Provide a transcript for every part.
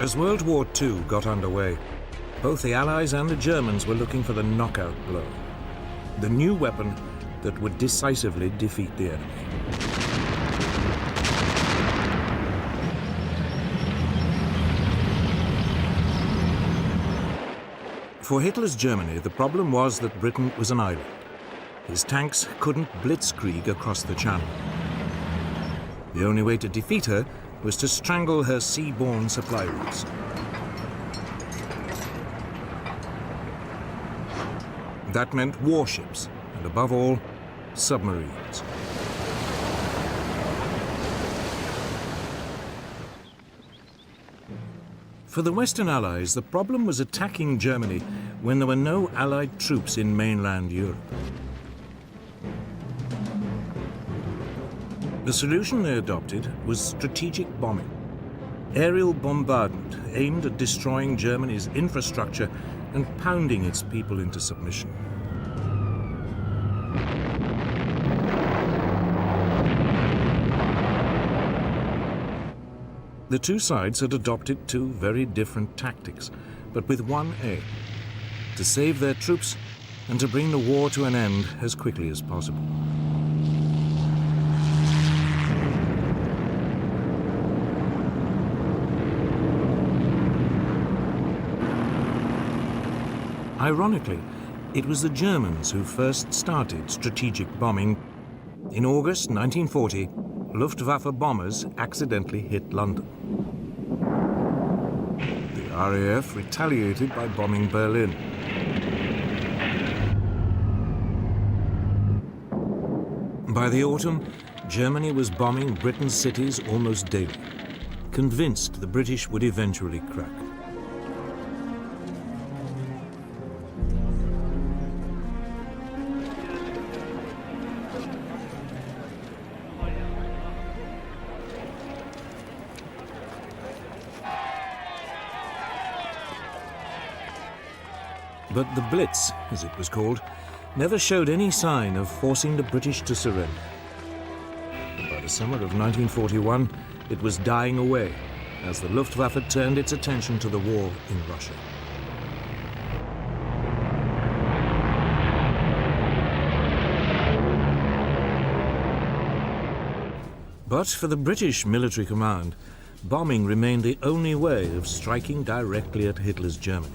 As World War II got underway, both the Allies and the Germans were looking for the knockout blow, the new weapon that would decisively defeat the enemy. For Hitler's Germany, the problem was that Britain was an island. His tanks couldn't blitzkrieg across the Channel. The only way to defeat her was to strangle her seaborne supply routes. That meant warships, and above all, submarines. For the Western Allies, the problem was attacking Germany when there were no Allied troops in mainland Europe. The solution they adopted was strategic bombing. Aerial bombardment aimed at destroying Germany's infrastructure and pounding its people into submission. The two sides had adopted two very different tactics, but with one aim: to save their troops and to bring the war to an end as quickly as possible. Ironically, it was the Germans who first started strategic bombing. In August 1940, Luftwaffe bombers accidentally hit London. The RAF retaliated by bombing Berlin. By the autumn, Germany was bombing Britain's cities almost daily, convinced the British would eventually crack. But the Blitz, as it was called, never showed any sign of forcing the British to surrender. And by the summer of 1941, it was dying away as the Luftwaffe turned its attention to the war in Russia. But for the British military command, bombing remained the only way of striking directly at Hitler's Germany.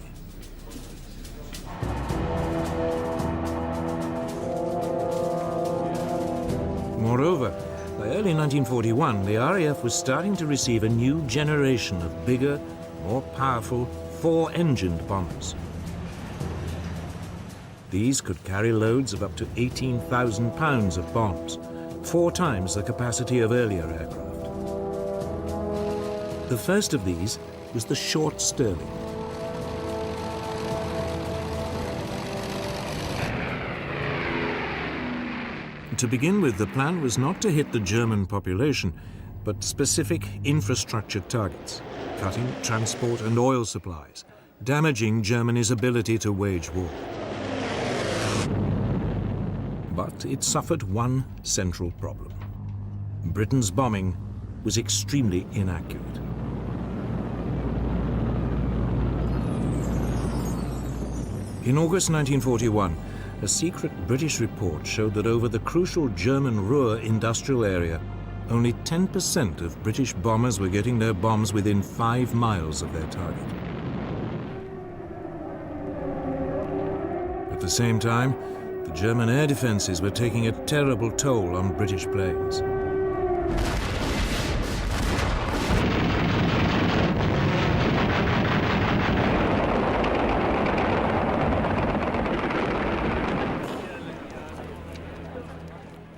Moreover, by early 1941, the RAF was starting to receive a new generation of bigger, more powerful, four-engined bombers. These could carry loads of up to 18,000 pounds of bombs, 4 times the capacity of earlier aircraft. The first of these was the Short Stirling. To begin with, the plan was not to hit the German population, but specific infrastructure targets, cutting transport and oil supplies, damaging Germany's ability to wage war. But it suffered one central problem. Britain's bombing was extremely inaccurate. In August 1941, a secret British report showed that over the crucial German Ruhr industrial area, only 10% of British bombers were getting their bombs within 5 miles of their target. At the same time, the German air defenses were taking a terrible toll on British planes.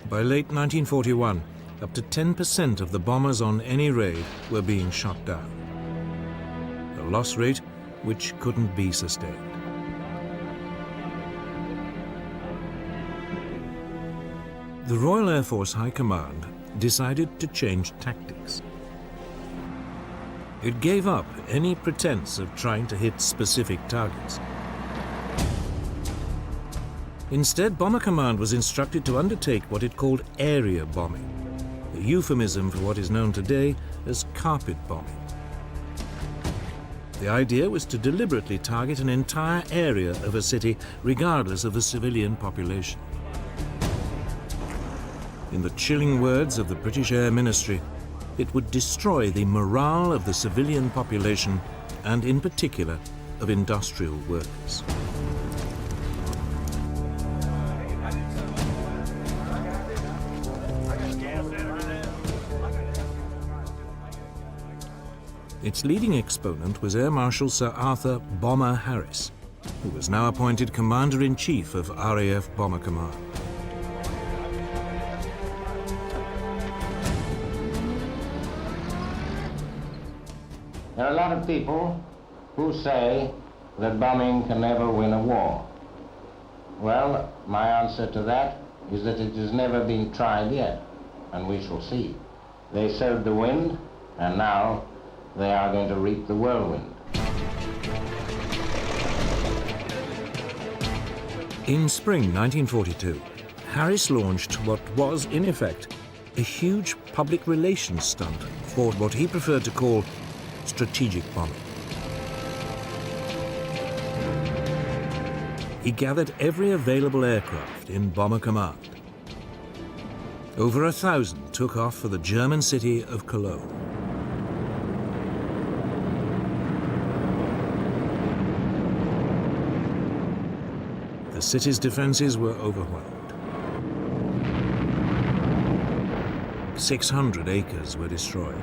By late 1941, up to 10% of the bombers on any raid were being shot down. A loss rate which couldn't be sustained. The Royal Air Force High Command decided to change tactics. It gave up any pretense of trying to hit specific targets. Instead, Bomber Command was instructed to undertake what it called area bombing, a euphemism for what is known today as carpet bombing. The idea was to deliberately target an entire area of a city, regardless of the civilian population. In the chilling words of the British Air Ministry, it would destroy the morale of the civilian population and, in particular, of industrial workers. Its leading exponent was Air Marshal Sir Arthur "Bomber" Harris, who was now appointed Commander-in-Chief of RAF Bomber Command. There are a lot of people who say that bombing can never win a war. Well, my answer to that is that it has never been tried yet, and we shall see. They sowed the wind, and now they are going to reap the whirlwind. In spring 1942, Harris launched what was, in effect, a huge public relations stunt for what he preferred to call strategic bombing. He gathered every available aircraft in Bomber Command. Over 1,000 took off for the German city of Cologne. The city's defenses were overwhelmed. 600 acres were destroyed.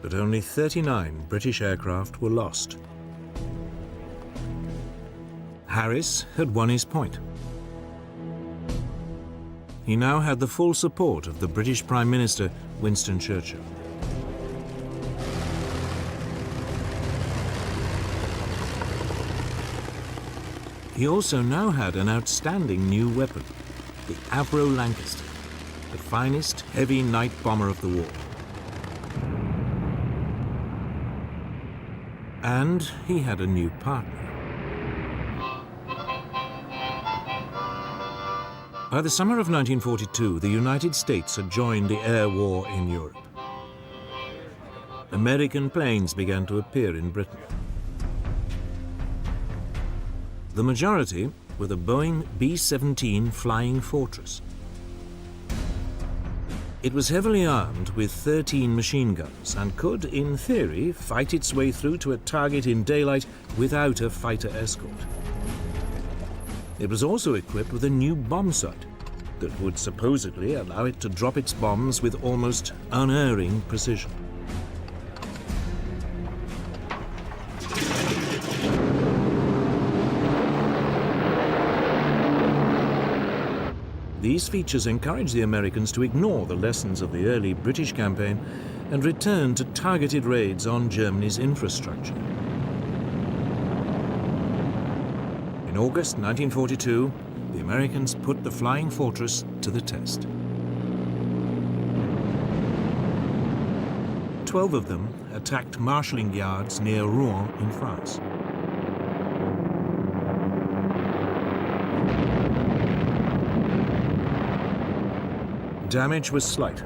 But only 39 British aircraft were lost. Harris had won his point. He now had the full support of the British Prime Minister, Winston Churchill. He also now had an outstanding new weapon, the Avro Lancaster, the finest heavy night bomber of the war. And he had a new partner. By the summer of 1942, the United States had joined the air war in Europe. American planes began to appear in Britain. The majority were the Boeing B-17 Flying Fortress. It was heavily armed with 13 machine guns and could, in theory, fight its way through to a target in daylight without a fighter escort. It was also equipped with a new bomb sight that would supposedly allow it to drop its bombs with almost unerring precision. These features encouraged the Americans to ignore the lessons of the early British campaign and return to targeted raids on Germany's infrastructure. In August 1942, the Americans put the Flying Fortress to the test. 12 of them attacked marshalling yards near Rouen in France. Damage was slight,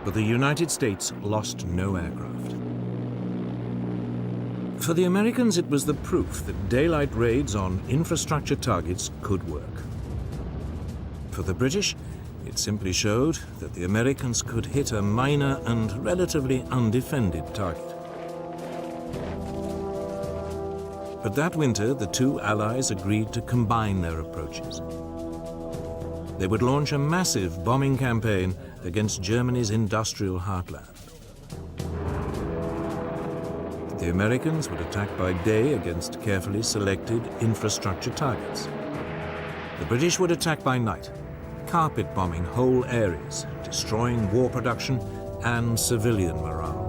but the United States lost no aircraft. For the Americans, it was the proof that daylight raids on infrastructure targets could work. For the British, it simply showed that the Americans could hit a minor and relatively undefended target. But that winter, the two allies agreed to combine their approaches. They would launch a massive bombing campaign against Germany's industrial heartland. The Americans would attack by day against carefully selected infrastructure targets. The British would attack by night, carpet bombing whole areas, destroying war production and civilian morale.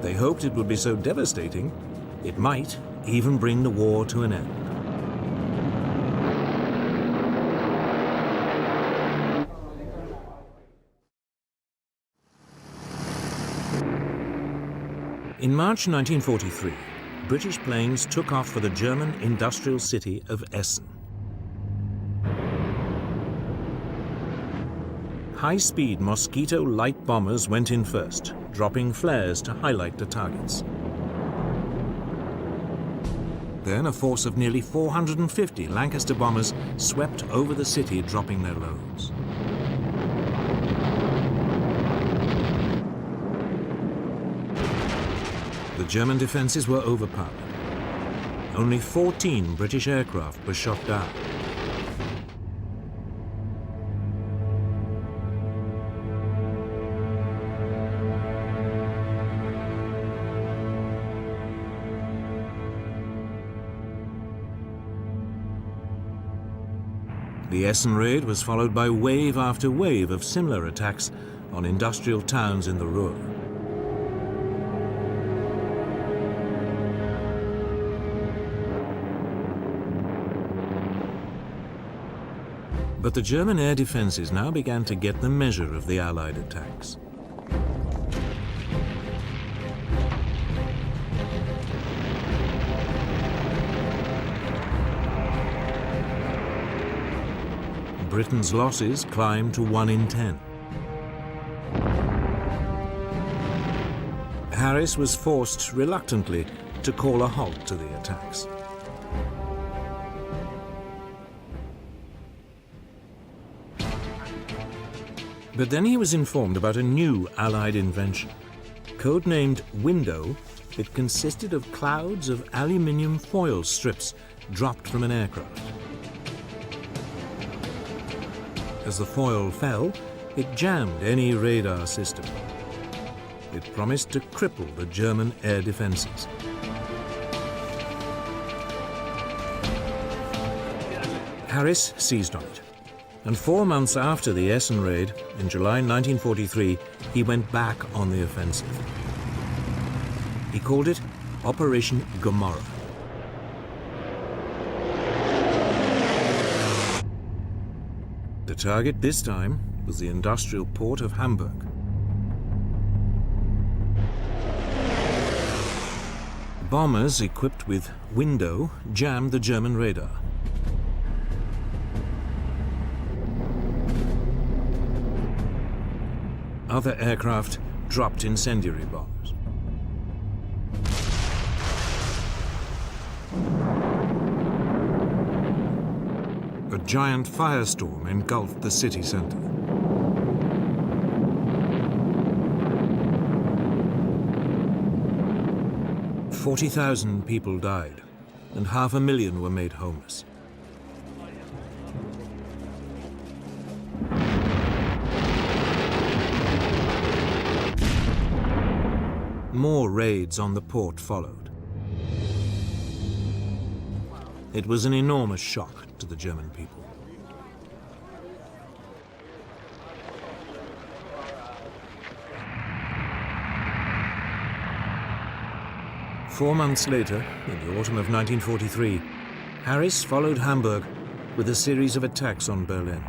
They hoped it would be so devastating, it might even bring the war to an end. In March 1943, British planes took off for the German industrial city of Essen. High-speed Mosquito light bombers went in first, dropping flares to highlight the targets. Then a force of nearly 450 Lancaster bombers swept over the city, dropping their loads. The German defenses were overpowered. Only 14 British aircraft were shot down. The Essen raid was followed by wave after wave of similar attacks on industrial towns in the Ruhr. But the German air defenses now began to get the measure of the Allied attacks. Britain's losses climbed to 1 in 10. Harris was forced reluctantly to call a halt to the attacks. But then he was informed about a new Allied invention. Codenamed Window, it consisted of clouds of aluminium foil strips dropped from an aircraft. As the foil fell, it jammed any radar system. It promised to cripple the German air defenses. Harris seized on it, and 4 months after the Essen raid, in July 1943, he went back on the offensive. He called it Operation Gomorrah. The target this time was the industrial port of Hamburg. Bombers equipped with Window jammed the German radar. Other aircraft dropped incendiary bombs. A giant firestorm engulfed the city center. "40,000 people died, and 500,000 were made homeless. More raids on the port followed. It was an enormous shock to the German people. Four months later, in the autumn of 1943, Harris followed Hamburg with a series of attacks on Berlin.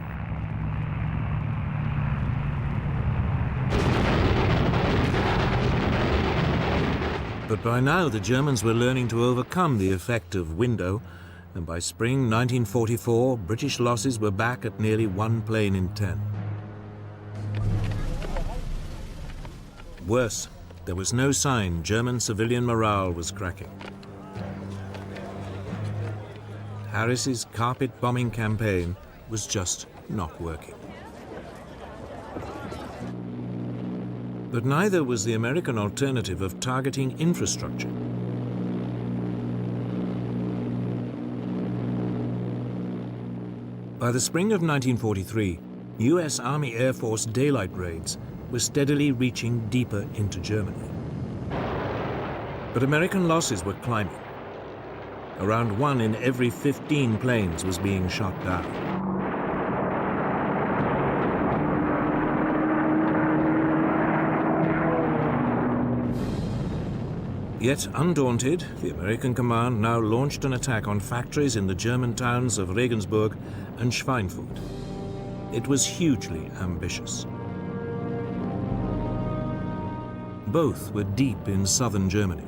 But by now, the Germans were learning to overcome the effect of Window, and by spring 1944, British losses were back at nearly 1 plane in 10. Worse, there was no sign German civilian morale was cracking. Harris's carpet bombing campaign was just not working. But neither was the American alternative of targeting infrastructure. By the spring of 1943, US Army Air Force daylight raids were steadily reaching deeper into Germany. But American losses were climbing. Around 1 in every 15 planes was being shot down. Yet undaunted, the American command now launched an attack on factories in the German towns of Regensburg and Schweinfurt. It was hugely ambitious. Both were deep in southern Germany,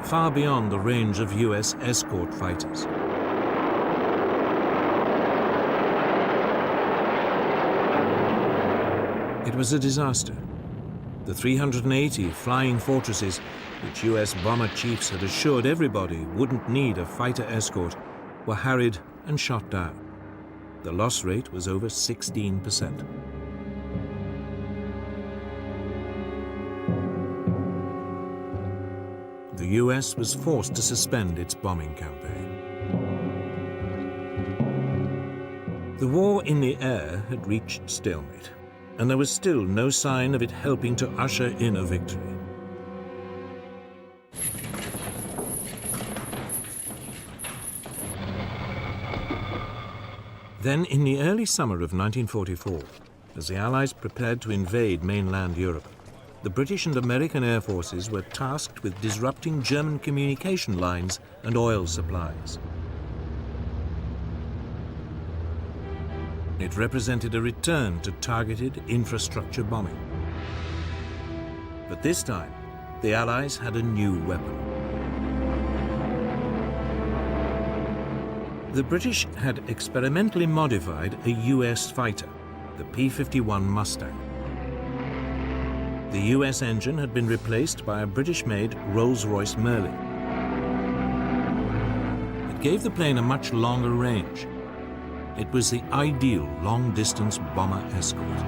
far beyond the range of US escort fighters. It was a disaster. The 380 flying fortresses, which US bomber chiefs had assured everybody wouldn't need a fighter escort, were harried and shot down. The loss rate was over 16%. The US was forced to suspend its bombing campaign. The war in the air had reached stalemate, and there was still no sign of it helping to usher in a victory. Then, in the early summer of 1944, as the Allies prepared to invade mainland Europe, the British and American air forces were tasked with disrupting German communication lines and oil supplies. It represented a return to targeted infrastructure bombing. But this time, the Allies had a new weapon. The British had experimentally modified a US fighter, the P-51 Mustang. The US engine had been replaced by a British-made Rolls-Royce Merlin. It gave the plane a much longer range. It was the ideal long-distance bomber escort.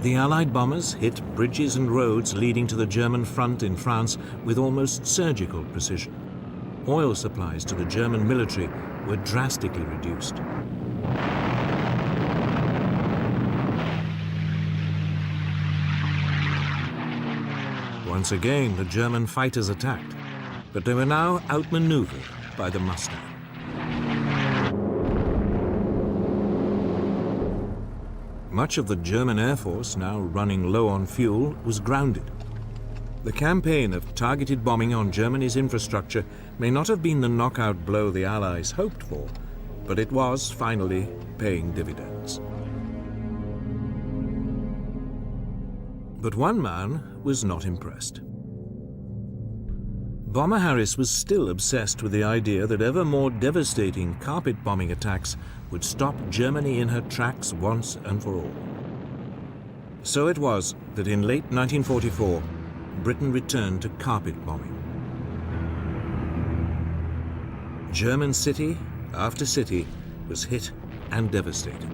The Allied bombers hit bridges and roads leading to the German front in France with almost surgical precision. Oil supplies to the German military were drastically reduced. Once again, the German fighters attacked, but they were now outmaneuvered by the Mustang. Much of the German Air Force, now running low on fuel, was grounded. The campaign of targeted bombing on Germany's infrastructure may not have been the knockout blow the Allies hoped for, but it was finally paying dividends. But one man was not impressed. Bomber Harris was still obsessed with the idea that ever more devastating carpet bombing attacks would stop Germany in her tracks once and for all. So it was that in late 1944, Britain returned to carpet bombing. German city after city was hit and devastated.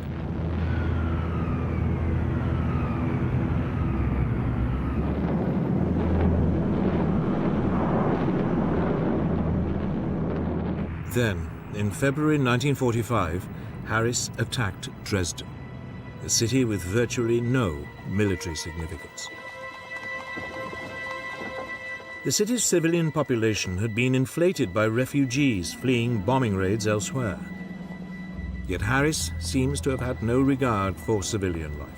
Then, in February 1945, Harris attacked Dresden, a city with virtually no military significance. The city's civilian population had been inflated by refugees fleeing bombing raids elsewhere. Yet Harris seems to have had no regard for civilian life.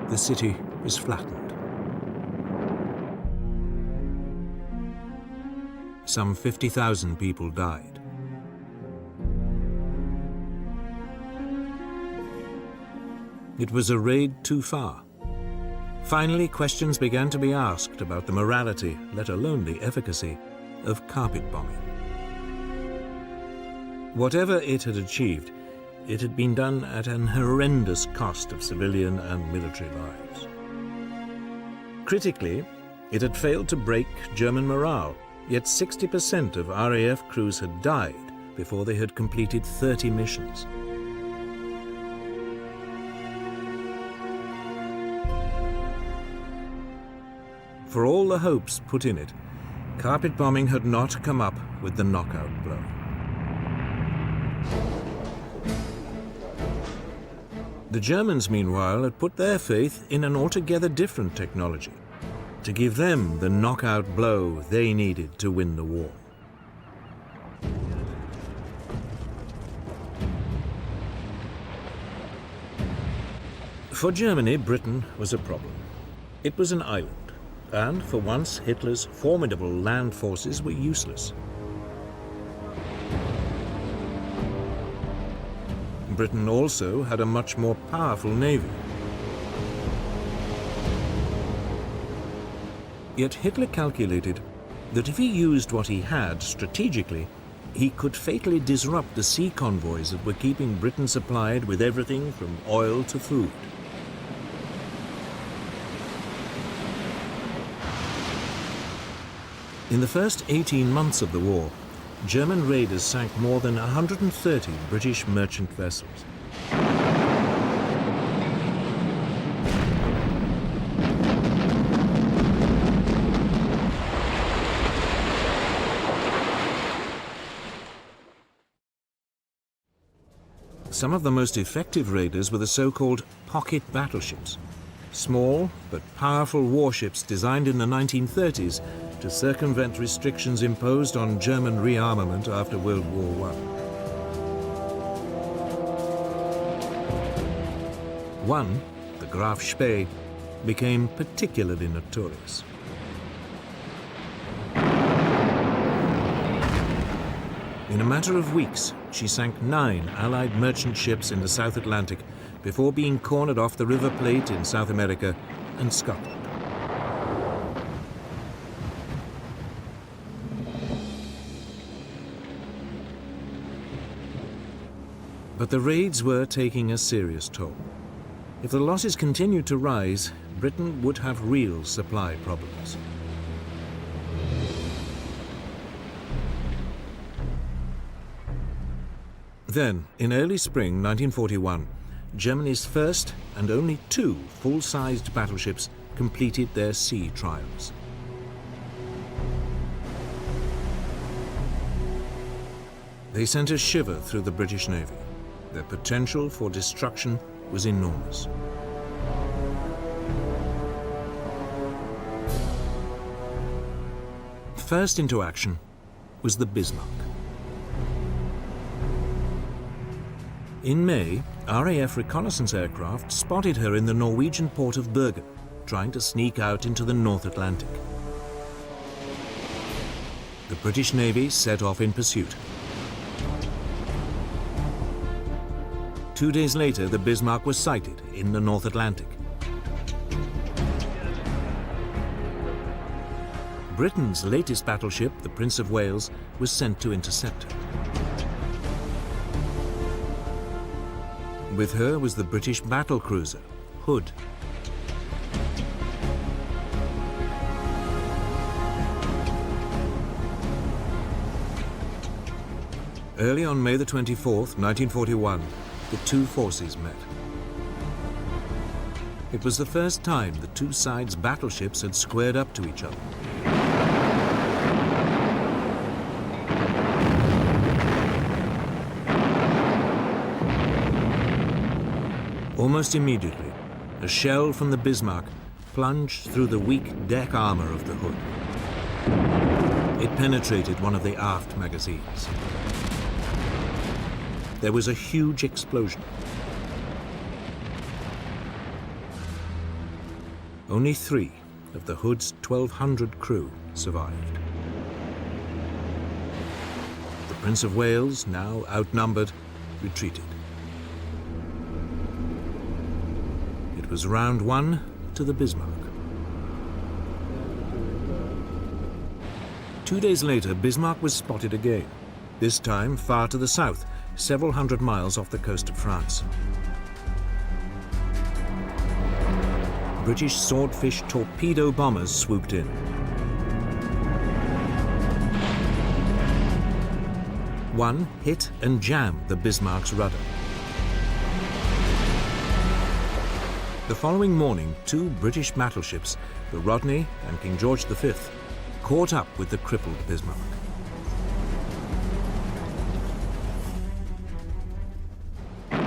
The city was flattened. Some 50,000 people died. It was a raid too far. Finally, questions began to be asked about the morality, let alone the efficacy, of carpet bombing. Whatever it had achieved, it had been done at an horrendous cost of civilian and military lives. Critically, it had failed to break German morale, yet 60% of RAF crews had died before they had completed 30 missions. For all the hopes put in it, carpet bombing had not come up with the knockout blow. The Germans, meanwhile, had put their faith in an altogether different technology to give them the knockout blow they needed to win the war. For Germany, Britain was a problem. It was an island, and for once Hitler's formidable land forces were useless. Britain also had a much more powerful navy. Yet Hitler calculated that if he used what he had strategically, he could fatally disrupt the sea convoys that were keeping Britain supplied with everything from oil to food. In the first 18 months of the war, German raiders sank more than 130 British merchant vessels. Some of the most effective raiders were the so-called pocket battleships, small but powerful warships designed in the 1930s to circumvent restrictions imposed on German rearmament after World War I. One, the Graf Spee, became particularly notorious. In a matter of weeks, she sank 9 Allied merchant ships in the South Atlantic before being cornered off the River Plate in South America and Scotland. But the raids were taking a serious toll. If the losses continued to rise, Britain would have real supply problems. Then, in early spring 1941, Germany's first and only 2 full-sized battleships completed their sea trials. They sent a shiver through the British Navy. Their potential for destruction was enormous. First into action was the Bismarck. In May, RAF reconnaissance aircraft spotted her in the Norwegian port of Bergen, trying to sneak out into the North Atlantic. The British Navy set off in pursuit. 2 days later, the Bismarck was sighted in the North Atlantic. Britain's latest battleship, the Prince of Wales, was sent to intercept her. With her was the British battlecruiser, Hood. Early on May the 24th, 1941, the 2 forces met. It was the first time the 2 sides' battleships had squared up to each other. Almost immediately, a shell from the Bismarck plunged through the weak deck armor of the Hood. It penetrated one of the aft magazines. There was a huge explosion. Only 3 of the Hood's 1,200 crew survived. The Prince of Wales, now outnumbered, retreated. It was round 1 to the Bismarck. 2 days later, Bismarck was spotted again, this time far to the south, several hundred miles off the coast of France. British Swordfish torpedo bombers swooped in. One hit and jammed the Bismarck's rudder. The following morning, 2 British battleships, the Rodney and King George V, caught up with the crippled Bismarck.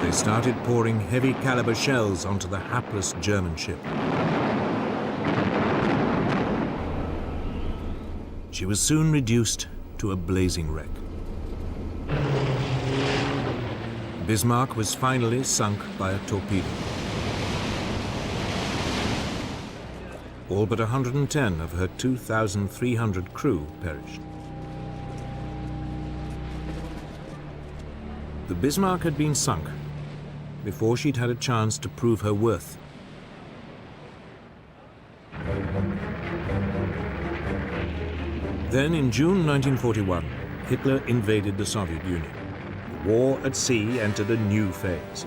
They started pouring heavy caliber shells onto the hapless German ship. She was soon reduced to a blazing wreck. Bismarck was finally sunk by a torpedo. All but 110 of her 2,300 crew perished. The Bismarck had been sunk before she'd had a chance to prove her worth. Then, in June 1941, Hitler invaded the Soviet Union. The war at sea entered a new phase.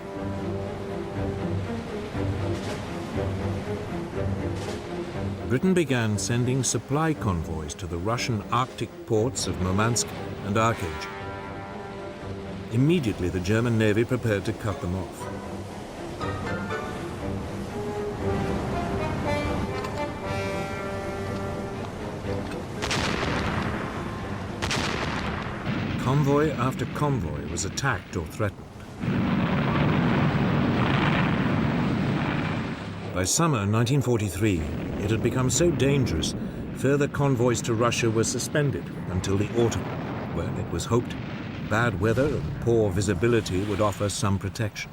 Britain began sending supply convoys to the Russian Arctic ports of Murmansk and Archangel. Immediately, the German Navy prepared to cut them off. Convoy after convoy was attacked or threatened. By summer 1943, it had become so dangerous, further convoys to Russia were suspended until the autumn, when it was hoped bad weather and poor visibility would offer some protection.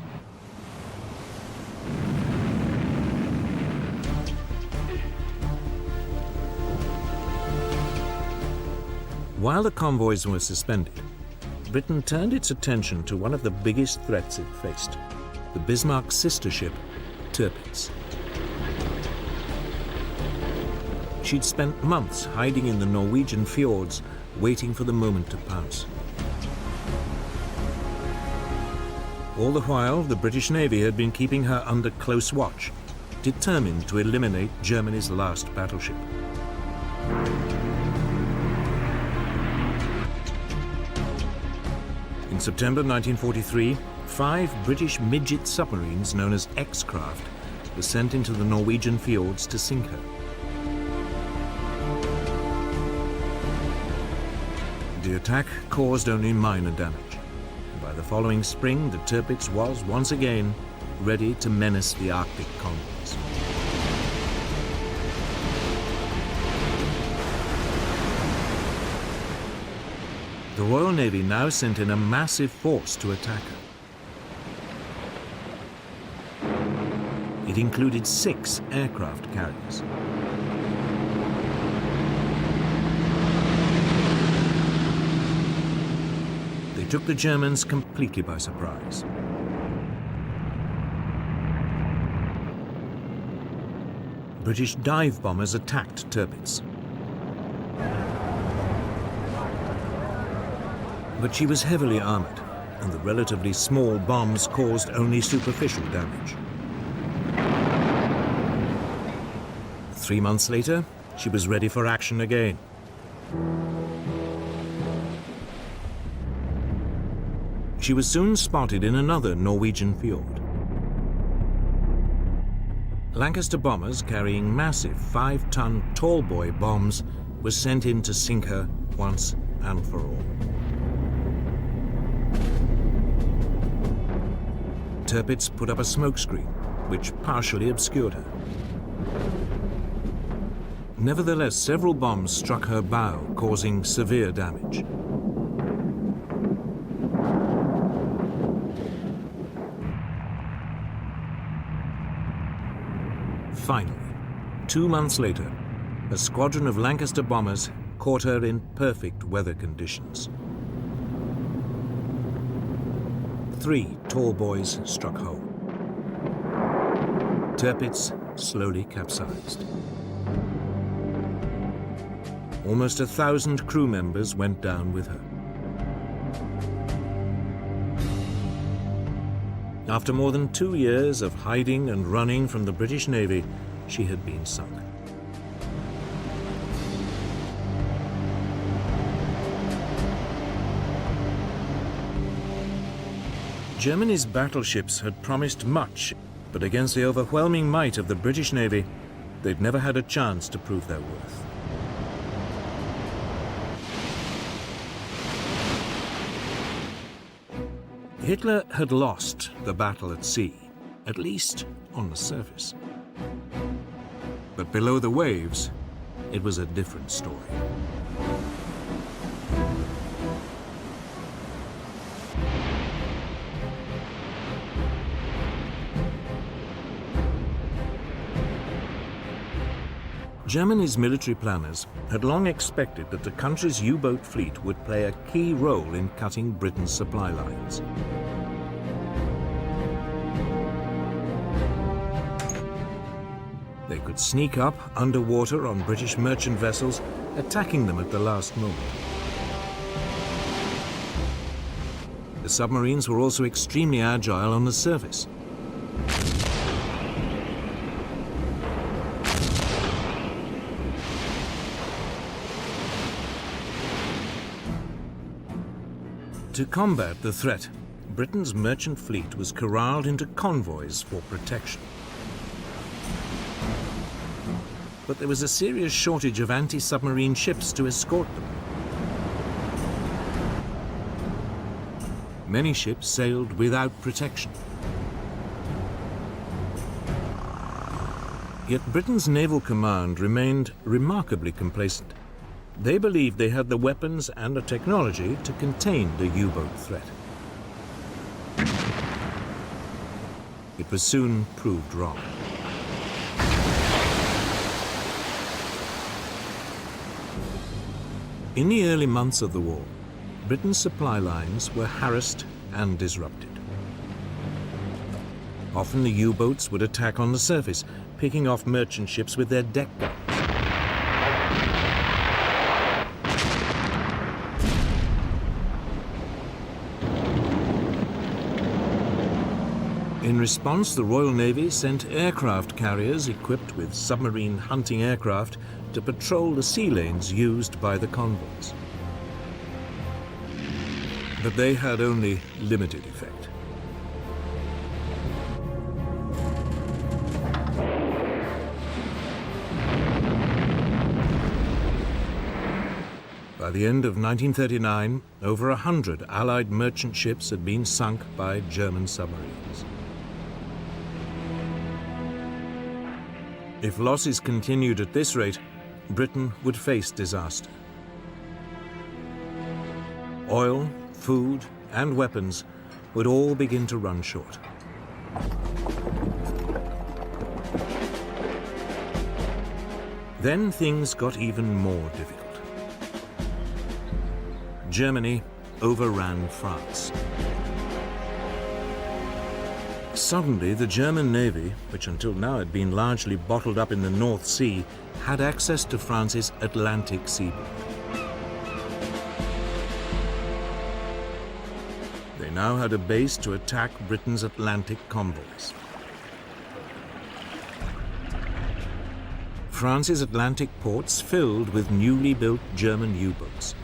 While the convoys were suspended, Britain turned its attention to one of the biggest threats it faced, the Bismarck's sister ship, Tirpitz. She'd spent months hiding in the Norwegian fjords, waiting for the moment to pounce. All the while, the British Navy had been keeping her under close watch, determined to eliminate Germany's last battleship. In September 1943, 5 British midget submarines known as X-craft were sent into the Norwegian fjords to sink her. The attack caused only minor damage. By the following spring, the Tirpitz was once again ready to menace the Arctic convoys. The Royal Navy now sent in a massive force to attack her. It included 6 aircraft carriers. They took the Germans completely by surprise. British dive bombers attacked Tirpitz. But she was heavily armored, and the relatively small bombs caused only superficial damage. 3 months later, she was ready for action again. She was soon spotted in another Norwegian fjord. Lancaster bombers carrying massive 5-ton tallboy bombs were sent in to sink her once and for all. Tirpitz put up a smokescreen, which partially obscured her. Nevertheless, several bombs struck her bow, causing severe damage. Finally, 2 months later, a squadron of Lancaster bombers caught her in perfect weather conditions. 3 tall boys struck home. Tirpitz slowly capsized. Almost 1,000 crew members went down with her. After more than 2 years of hiding and running from the British Navy, she had been sunk. Germany's battleships had promised much, but against the overwhelming might of the British Navy, they'd never had a chance to prove their worth. Hitler had lost the battle at sea, at least on the surface. But below the waves, it was a different story. Germany's military planners had long expected that the country's U-boat fleet would play a key role in cutting Britain's supply lines. They could sneak up underwater on British merchant vessels, attacking them at the last moment. The submarines were also extremely agile on the surface. To combat the threat, Britain's merchant fleet was corralled into convoys for protection. But there was a serious shortage of anti-submarine ships to escort them. Many ships sailed without protection. Yet Britain's naval command remained remarkably complacent. They believed they had the weapons and the technology to contain the U-boat threat. It was soon proved wrong. In the early months of the war, Britain's supply lines were harassed and disrupted. Often the U-boats would attack on the surface, picking off merchant ships with their deck guns. In response, the Royal Navy sent aircraft carriers equipped with submarine hunting aircraft to patrol the sea lanes used by the convoys. But they had only limited effect. By the end of 1939, over 100 Allied merchant ships had been sunk by German submarines. If losses continued at this rate, Britain would face disaster. Oil, food, and weapons would all begin to run short. Then things got even more difficult. Germany overran France. Suddenly, the German Navy, which until now had been largely bottled up in the North Sea, had access to France's Atlantic seaboard. They now had a base to attack Britain's Atlantic convoys. France's Atlantic ports filled with newly built German U-boats,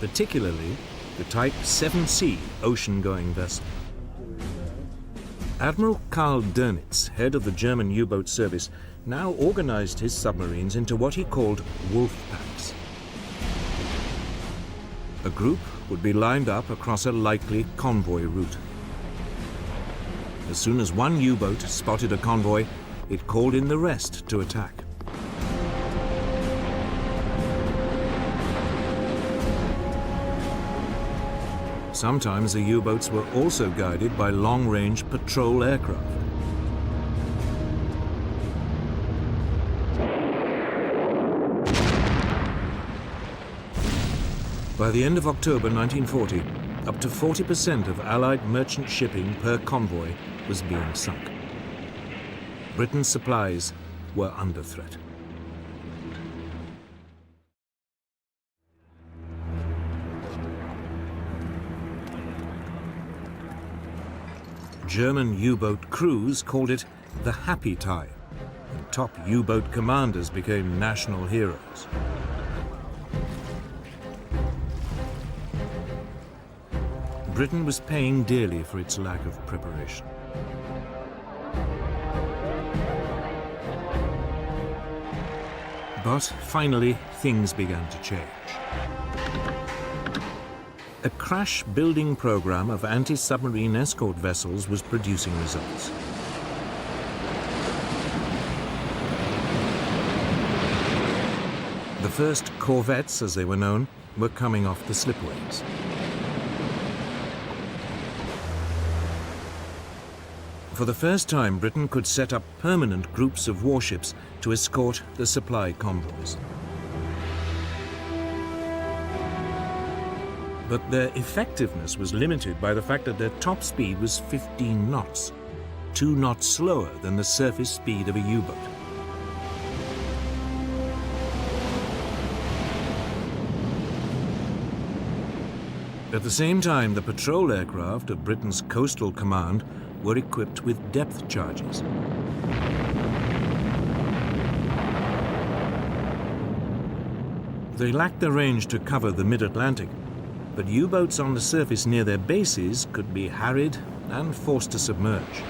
particularly the Type 7C ocean-going vessel. Admiral Karl Dönitz, head of the German U-boat service, now organized his submarines into what he called wolf packs. A group would be lined up across a likely convoy route. As soon as one U-boat spotted a convoy, it called in the rest to attack. Sometimes the U-boats were also guided by long-range patrol aircraft. By the end of October 1940, up to 40% of Allied merchant shipping per convoy was being sunk. Britain's supplies were under threat. German U-boat crews called it the happy time, and top U-boat commanders became national heroes. Britain was paying dearly for its lack of preparation. But finally, things began to change. A crash-building program of anti-submarine escort vessels was producing results. The first corvettes, as they were known, were coming off the slipways. For the first time, Britain could set up permanent groups of warships to escort the supply convoys. But their effectiveness was limited by the fact that their top speed was 15 knots, 2 knots slower than the surface speed of a U-boat. At the same time, the patrol aircraft of Britain's coastal command were equipped with depth charges. They lacked the range to cover the mid-Atlantic, but U-boats on the surface near their bases could be harried and forced to submerge.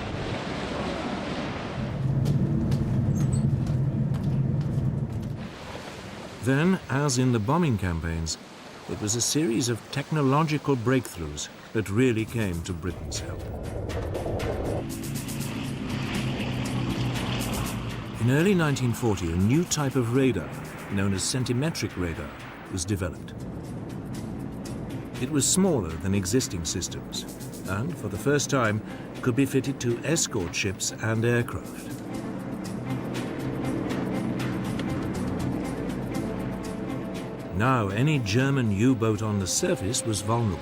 Then, as in the bombing campaigns, it was a series of technological breakthroughs that really came to Britain's help. In early 1940, a new type of radar, known as centimetric radar, was developed. It was smaller than existing systems, and for the first time could be fitted to escort ships and aircraft. Now, any German U-boat on the surface was vulnerable.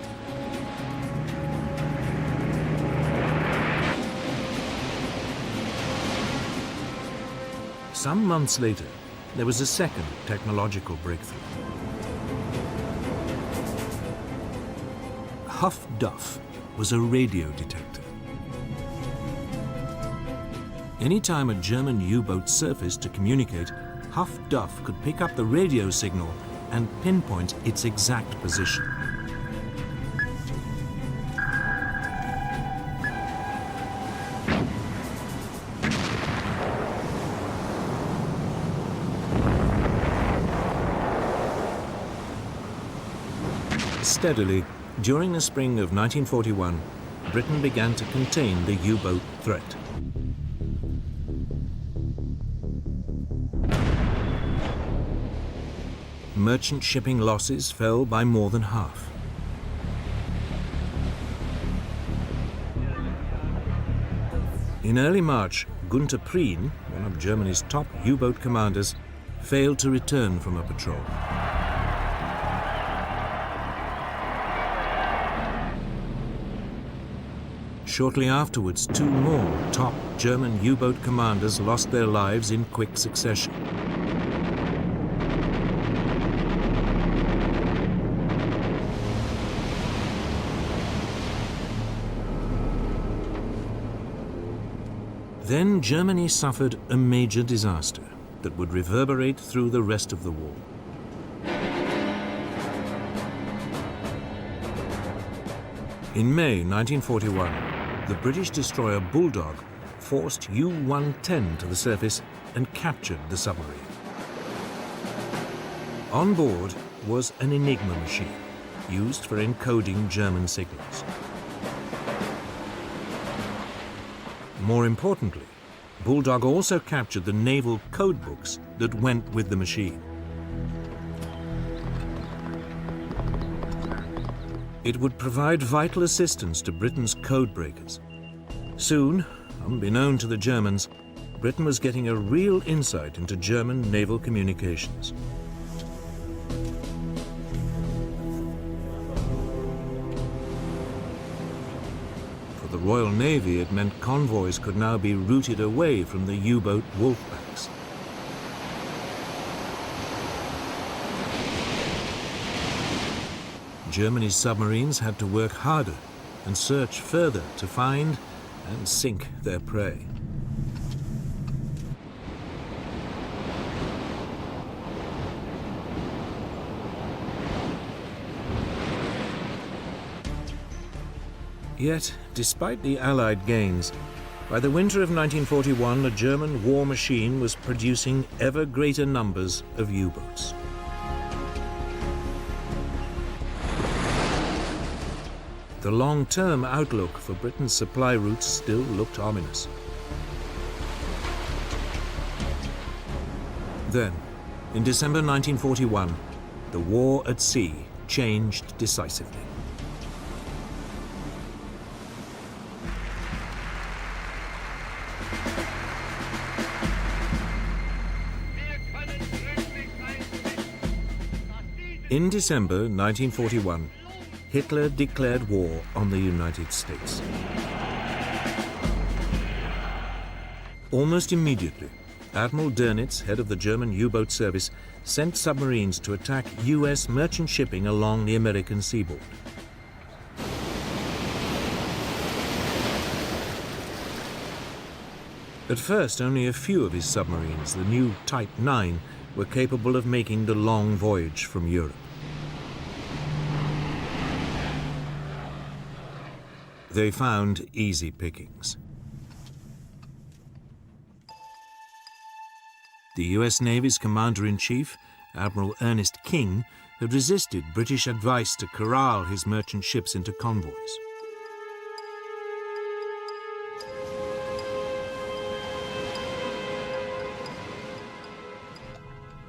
Some months later, there was a second technological breakthrough. Huff-Duff was a radio detector. Anytime a German U-boat surfaced to communicate, Huff-Duff could pick up the radio signal and pinpoint its exact position. Steadily, during the spring of 1941, Britain began to contain the U-boat threat. Merchant shipping losses fell by more than half. In early March, Gunther Prien, one of Germany's top U-boat commanders, failed to return from a patrol. Shortly afterwards, 2 more top German U-boat commanders lost their lives in quick succession. Then Germany suffered a major disaster that would reverberate through the rest of the war. In May 1941, the British destroyer Bulldog forced U-110 to the surface and captured the submarine. On board was an Enigma machine used for encoding German signals. More importantly, Bulldog also captured the naval code books that went with the machine. It would provide vital assistance to Britain's code breakers. Soon, unbeknown to the Germans, Britain was getting a real insight into German naval communications. For the Royal Navy, it meant convoys could now be routed away from the U-boat wolfpacks. Germany's submarines had to work harder and search further to find and sink their prey. Yet, despite the Allied gains, by the winter of 1941, the German war machine was producing ever greater numbers of U-boats. The long-term outlook for Britain's supply routes still looked ominous. Then, in December 1941, the war at sea changed decisively. In December 1941, Hitler declared war on the United States. Almost immediately, Admiral Dönitz, head of the German U-boat service, sent submarines to attack US merchant shipping along the American seaboard. At first, only a few of his submarines, the new Type 9, were capable of making the long voyage from Europe. They found easy pickings. The US Navy's Commander-in-Chief, Admiral Ernest King, had resisted British advice to corral his merchant ships into convoys.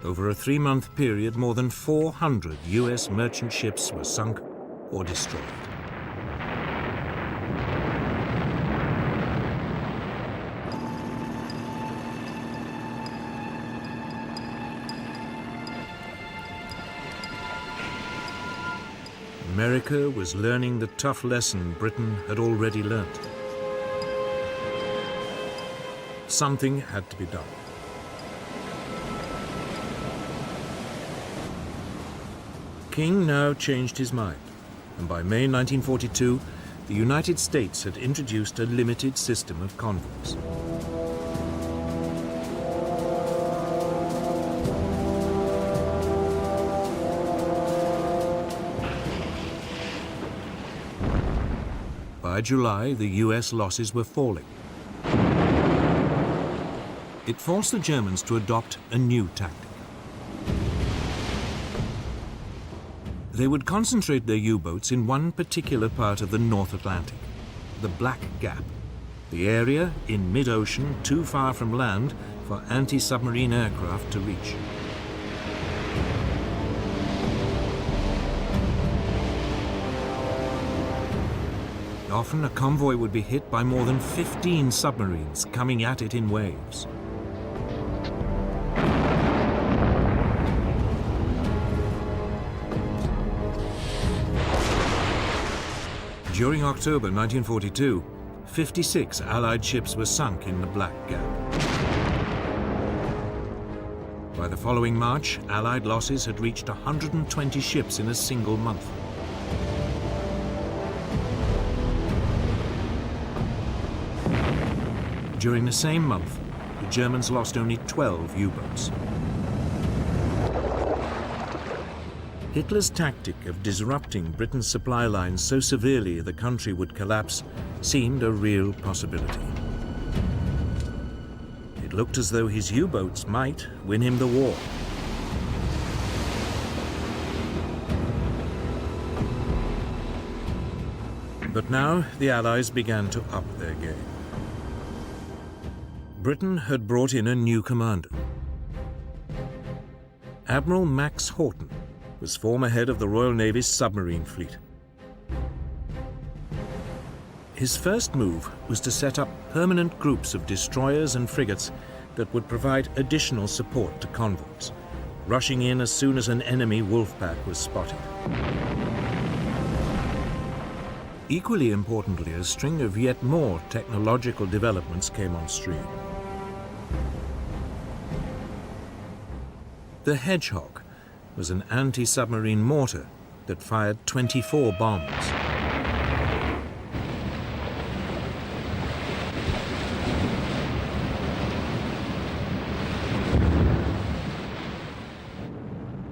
Over a 3-month period, more than 400 US merchant ships were sunk or destroyed. America was learning the tough lesson Britain had already learnt. Something had to be done. King now changed his mind, and by May 1942, the United States had introduced a limited system of convoys. By July, the US losses were falling. It forced the Germans to adopt a new tactic. They would concentrate their U-boats in one particular part of the North Atlantic, the Black Gap, the area in mid-ocean too far from land for anti-submarine aircraft to reach. Often a convoy would be hit by more than 15 submarines coming at it in waves. During October 1942, 56 Allied ships were sunk in the Black Gap. By the following March, Allied losses had reached 120 ships in a single month. During the same month, the Germans lost only 12 U-boats. Hitler's tactic of disrupting Britain's supply lines so severely the country would collapse seemed a real possibility. It looked as though his U-boats might win him the war. But now the Allies began to up their game. Britain had brought in a new commander. Admiral Max Houghton was former head of the Royal Navy's submarine fleet. His first move was to set up permanent groups of destroyers and frigates that would provide additional support to convoys, rushing in as soon as an enemy wolfpack was spotted. Equally importantly, a string of yet more technological developments came on stream. The Hedgehog was an anti-submarine mortar that fired 24 bombs.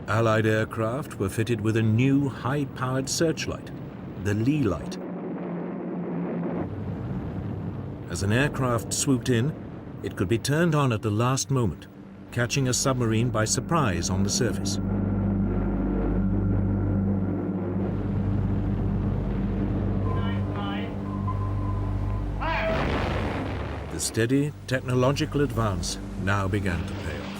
Allied aircraft were fitted with a new high-powered searchlight, the Lee light. As an aircraft swooped in, it could be turned on at the last moment, catching a submarine by surprise on the surface. The steady technological advance now began to pay off.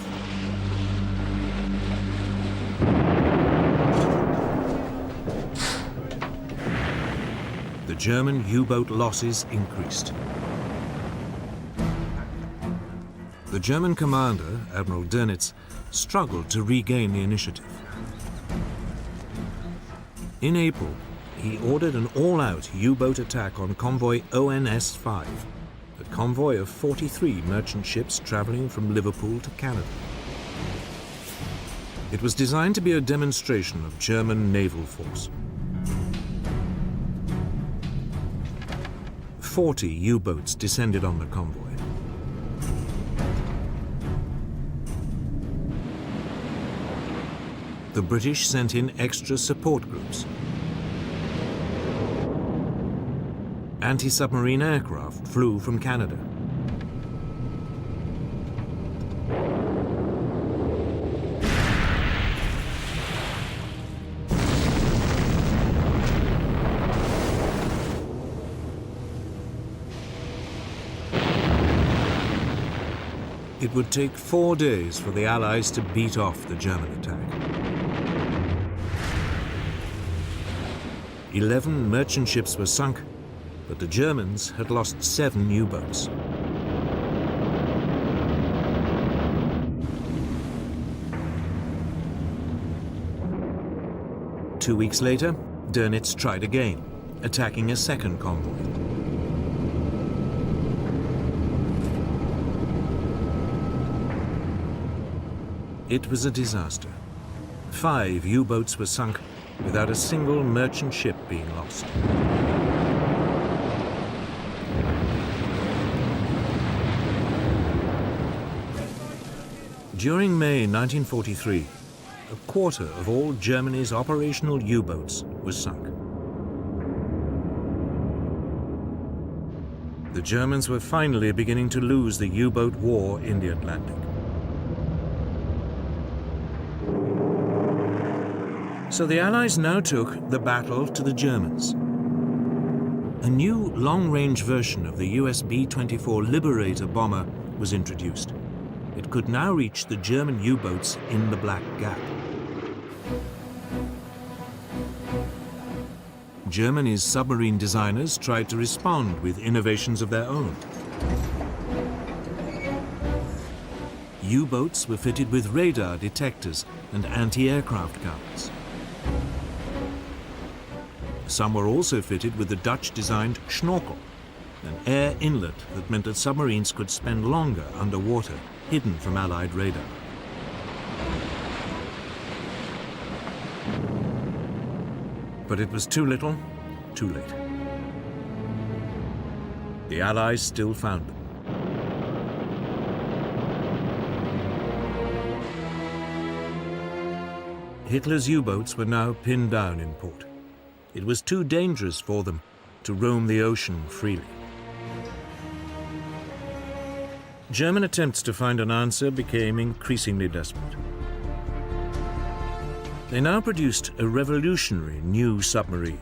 The German U-boat losses increased. The German commander, Admiral Dönitz, struggled to regain the initiative. In April, he ordered an all-out U-boat attack on convoy ONS-5, a convoy of 43 merchant ships traveling from Liverpool to Canada. It was designed to be a demonstration of German naval force. 40 U-boats descended on the convoy. The British sent in extra support groups. Anti-submarine aircraft flew from Canada. It would take 4 days for the Allies to beat off the German attack. 11 merchant ships were sunk, but the Germans had lost 7 U-boats. Two weeks later, Dönitz tried again, attacking a second convoy. It was a disaster. 5 U-boats were sunk without a single merchant ship being lost. During May 1943, a quarter of all Germany's operational U-boats was sunk. The Germans were finally beginning to lose the U-boat war in the Atlantic. So the Allies now took the battle to the Germans. A new long-range version of the US B-24 Liberator bomber was introduced. It could now reach the German U-boats in the Black Gap. Germany's submarine designers tried to respond with innovations of their own. U-boats were fitted with radar detectors and anti-aircraft guns. Some were also fitted with the Dutch-designed schnorkel, an air inlet that meant that submarines could spend longer underwater, hidden from Allied radar. But it was too little, too late. The Allies still found them. Hitler's U-boats were now pinned down in port. It was too dangerous for them to roam the ocean freely. German attempts to find an answer became increasingly desperate. They now produced a revolutionary new submarine.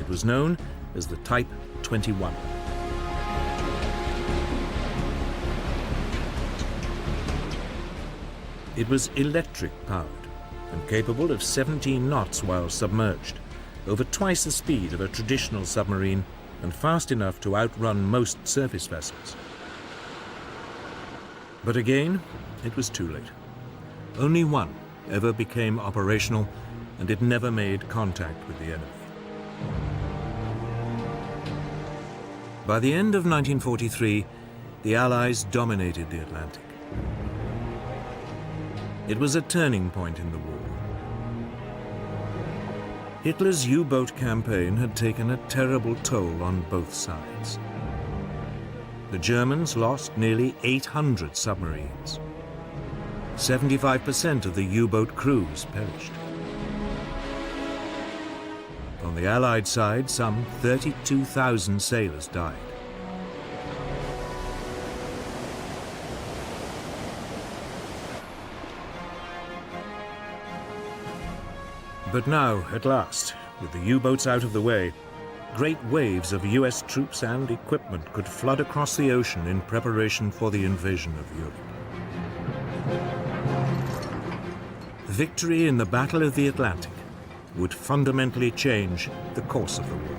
It was known as the Type 21. It was electric-powered and capable of 17 knots while submerged, over twice the speed of a traditional submarine and fast enough to outrun most surface vessels. But again, it was too late. Only one ever became operational, and it never made contact with the enemy. By the end of 1943, the Allies dominated the Atlantic. It was a turning point in the war. Hitler's U-boat campaign had taken a terrible toll on both sides. The Germans lost nearly 800 submarines. 75% of the U-boat crews perished. On the Allied side, some 32,000 sailors died. But now, at last, with the U-boats out of the way, great waves of US troops and equipment could flood across the ocean in preparation for the invasion of Europe. Victory in the Battle of the Atlantic would fundamentally change the course of the war.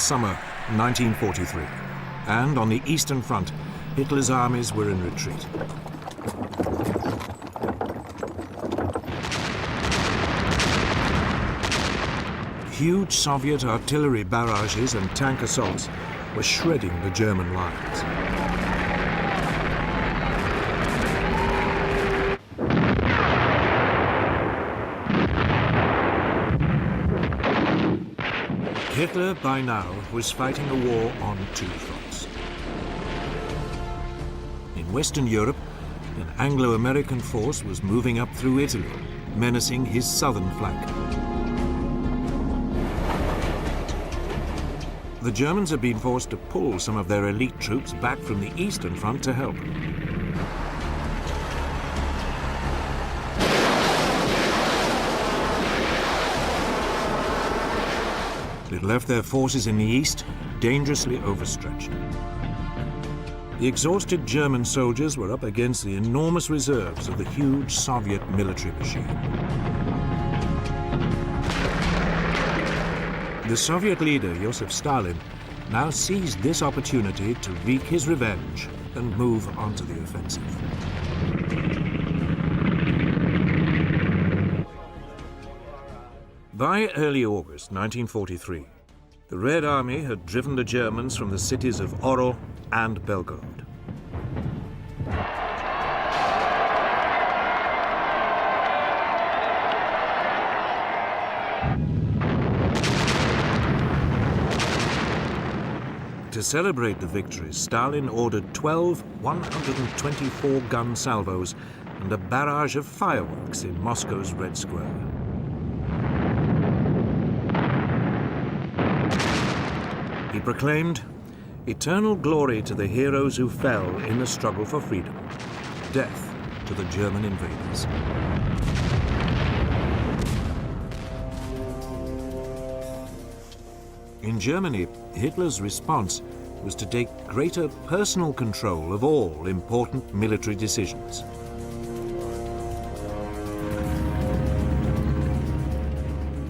summer 1943, and on the Eastern Front, Hitler's armies were in retreat. Huge Soviet artillery barrages and tank assaults were shredding the German lines. Hitler, by now, was fighting a war on two fronts. In Western Europe, an Anglo-American force was moving up through Italy, menacing his southern flank. The Germans had been forced to pull some of their elite troops back from the Eastern Front to help. It left their forces in the east dangerously overstretched. The exhausted German soldiers were up against the enormous reserves of the huge Soviet military machine. The Soviet leader, Joseph Stalin, now seized this opportunity to wreak his revenge and move onto the offensive. By early August 1943, the Red Army had driven the Germans from the cities of Orel and Belgorod. To celebrate the victories, Stalin ordered 12 124-gun salvos and a barrage of fireworks in Moscow's Red Square. He proclaimed, "Eternal glory to the heroes who fell in the struggle for freedom. Death to the German invaders." In Germany, Hitler's response was to take greater personal control of all important military decisions.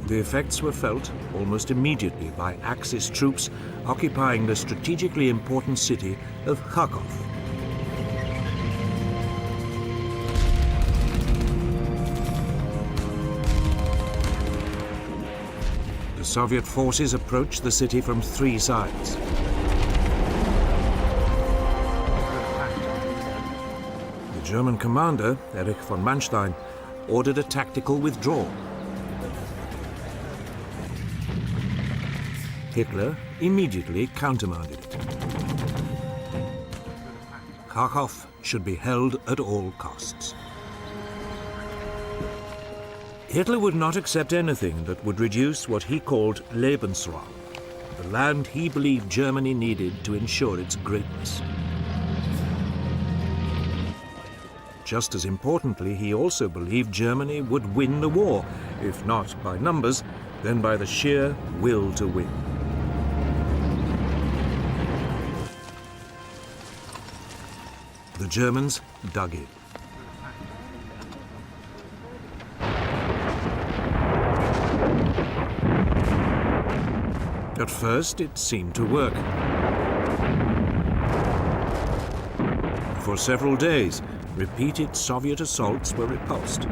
The effects were felt almost immediately by Axis troops occupying the strategically important city of Kharkov. The Soviet forces approached the city from three sides. The German commander, Erich von Manstein, ordered a tactical withdrawal. Hitler immediately countermanded it. Kharkov should be held at all costs. Hitler would not accept anything that would reduce what he called Lebensraum, the land he believed Germany needed to ensure its greatness. Just as importantly, he also believed Germany would win the war, if not by numbers, then by the sheer will to win. The Germans dug in. At first, it seemed to work. For several days, repeated Soviet assaults were repulsed.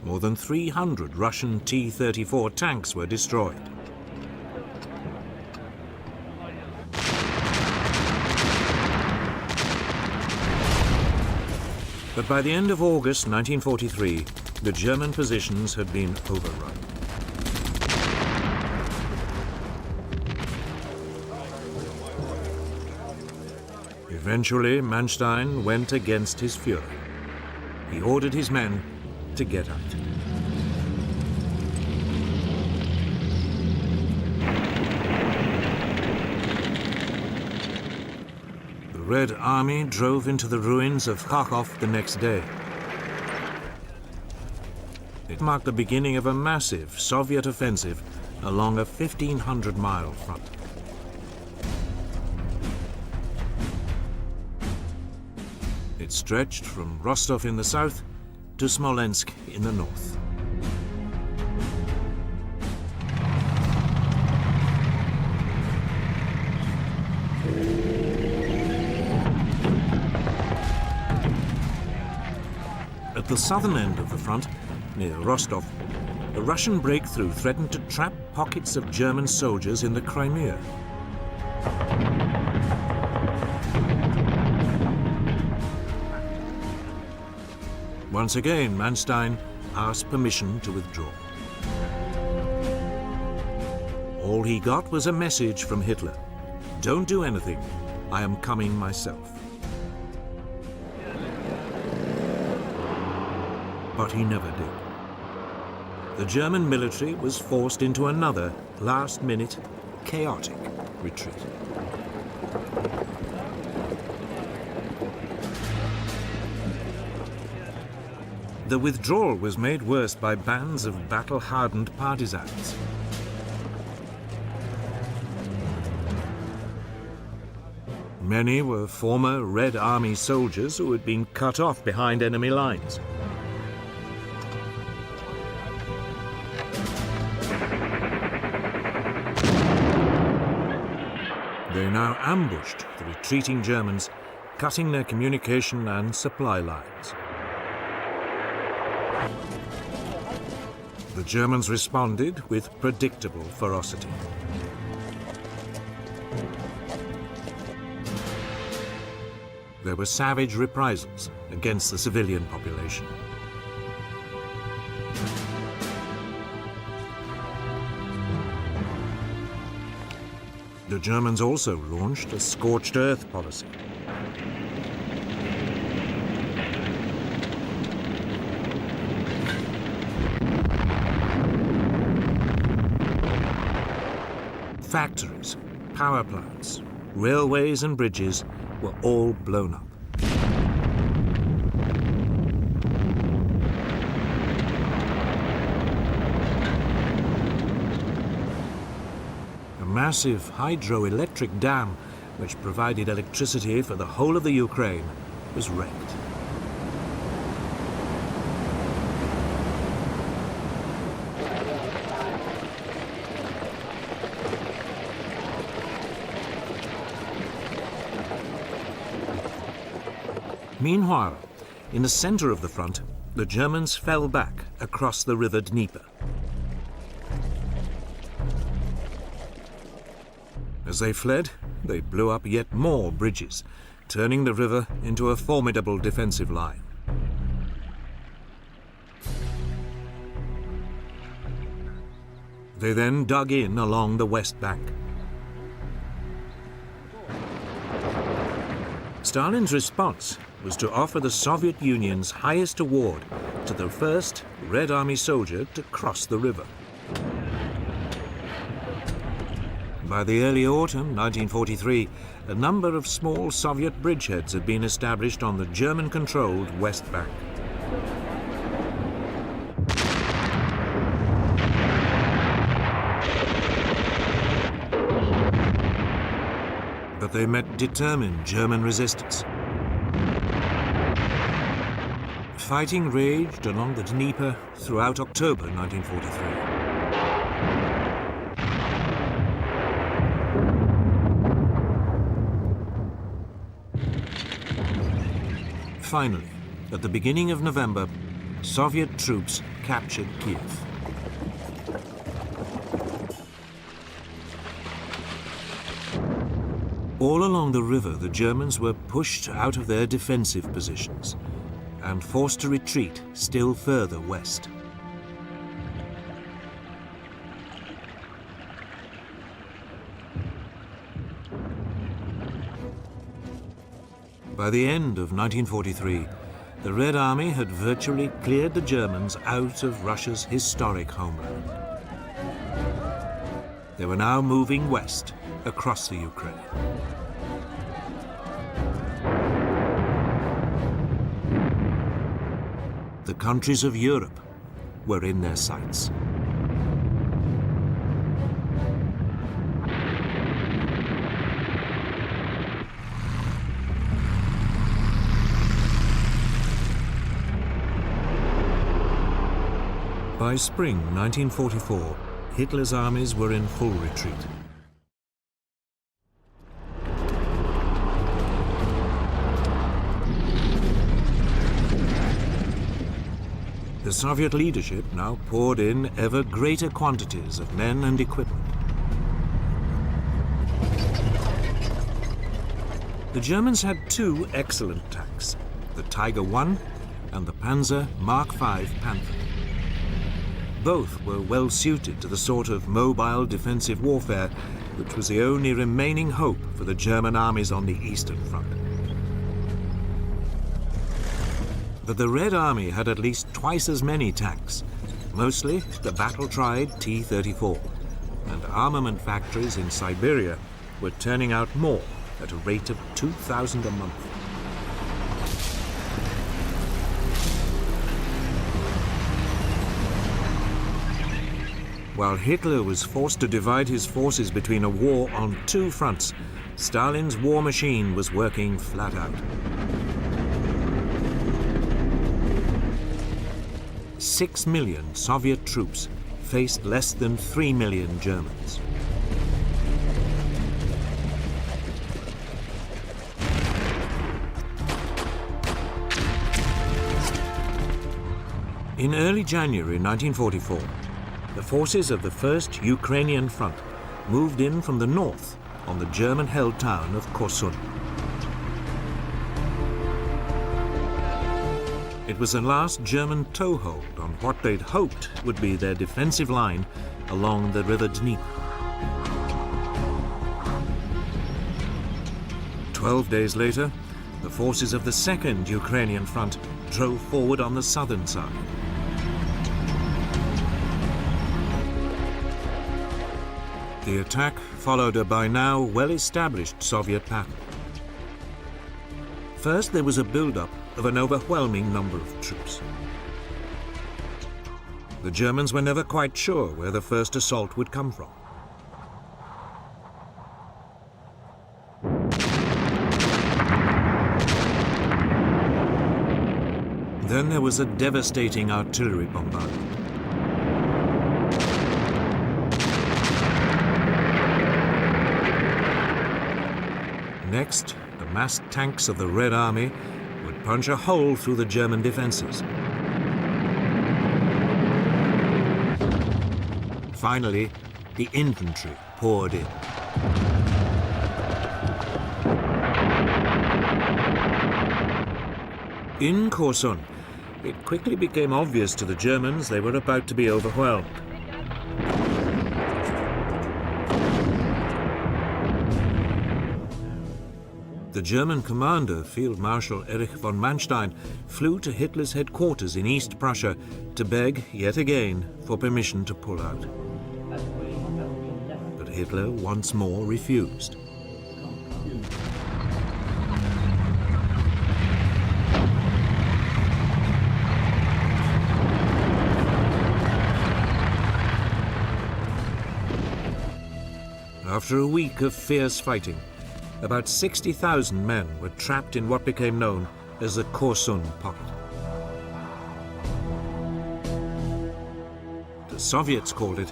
More than 300 Russian T-34 tanks were destroyed. But by the end of August 1943, the German positions had been overrun. Eventually, Manstein went against his Führer. He ordered his men to get out. The Red Army drove into the ruins of Kharkov the next day. It marked the beginning of a massive Soviet offensive along a 1,500-mile front. It stretched from Rostov in the south to Smolensk in the north. the southern end of the front, near Rostov, the Russian breakthrough threatened to trap pockets of German soldiers in the Crimea. Once again, Manstein asked permission to withdraw. All he got was a message from Hitler. "Don't do anything. I am coming myself." But he never did. The German military was forced into another last-minute, chaotic retreat. The withdrawal was made worse by bands of battle-hardened partisans. Many were former Red Army soldiers who had been cut off behind enemy lines. They now ambushed the retreating Germans, cutting their communication and supply lines. The Germans responded with predictable ferocity. There were savage reprisals against the civilian population. The Germans also launched a scorched earth policy. Factories, power plants, railways and bridges were all blown up. A massive hydroelectric dam, which provided electricity for the whole of the Ukraine, was wrecked. Meanwhile, in the center of the front, the Germans fell back across the river Dnieper. As they fled, they blew up yet more bridges, turning the river into a formidable defensive line. They then dug in along the west bank. Stalin's response was to offer the Soviet Union's highest award to the first Red Army soldier to cross the river. By the early autumn 1943, a number of small Soviet bridgeheads had been established on the German-controlled West Bank. But they met determined German resistance. Fighting raged along the Dnieper throughout October 1943. Finally, at the beginning of November, Soviet troops captured Kiev. All along the river, the Germans were pushed out of their defensive positions and forced to retreat still further west. By the end of 1943, the Red Army had virtually cleared the Germans out of Russia's historic homeland. They were now moving west across the Ukraine. The countries of Europe were in their sights. By spring 1944, Hitler's armies were in full retreat. Soviet leadership now poured in ever greater quantities of men and equipment. The Germans had two excellent tanks, the Tiger I and the Panzer Mark V Panther. Both were well suited to the sort of mobile defensive warfare which was the only remaining hope for the German armies on the Eastern Front. But the Red Army had at least twice as many tanks, mostly the battle-tried T-34, and armament factories in Siberia were turning out more at a rate of 2,000 a month. While Hitler was forced to divide his forces between a war on two fronts, Stalin's war machine was working flat out. 6 million Soviet troops faced less than 3 million Germans. In early January 1944, the forces of the First Ukrainian Front moved in from the north on the German-held town of Korsun. It was the last German toehold on what they'd hoped would be their defensive line along the river Dnieper. 12 days later, the forces of the Second Ukrainian Front drove forward on the southern side. The attack followed a by now well-established Soviet pattern. First, there was a build-up of an overwhelming number of troops. The Germans were never quite sure where the first assault would come from. Then there was a devastating artillery bombardment. Next, the massed tanks of the Red Army would punch a hole through the German defenses. Finally, the infantry poured in. In Korsun, it quickly became obvious to the Germans they were about to be overwhelmed. The German commander, Field Marshal Erich von Manstein, flew to Hitler's headquarters in East Prussia to beg, yet again, for permission to pull out. But Hitler once more refused. After a week of fierce fighting, about 60,000 men were trapped in what became known as the Korsun Pocket. The Soviets called it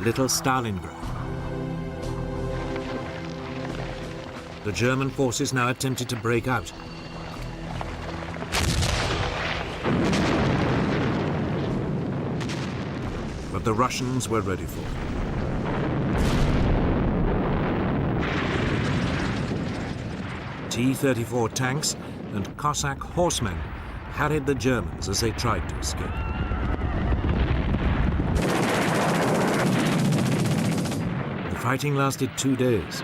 Little Stalingrad. The German forces now attempted to break out. But the Russians were ready for it. T-34 tanks and Cossack horsemen harried the Germans as they tried to escape. The fighting lasted 2 days.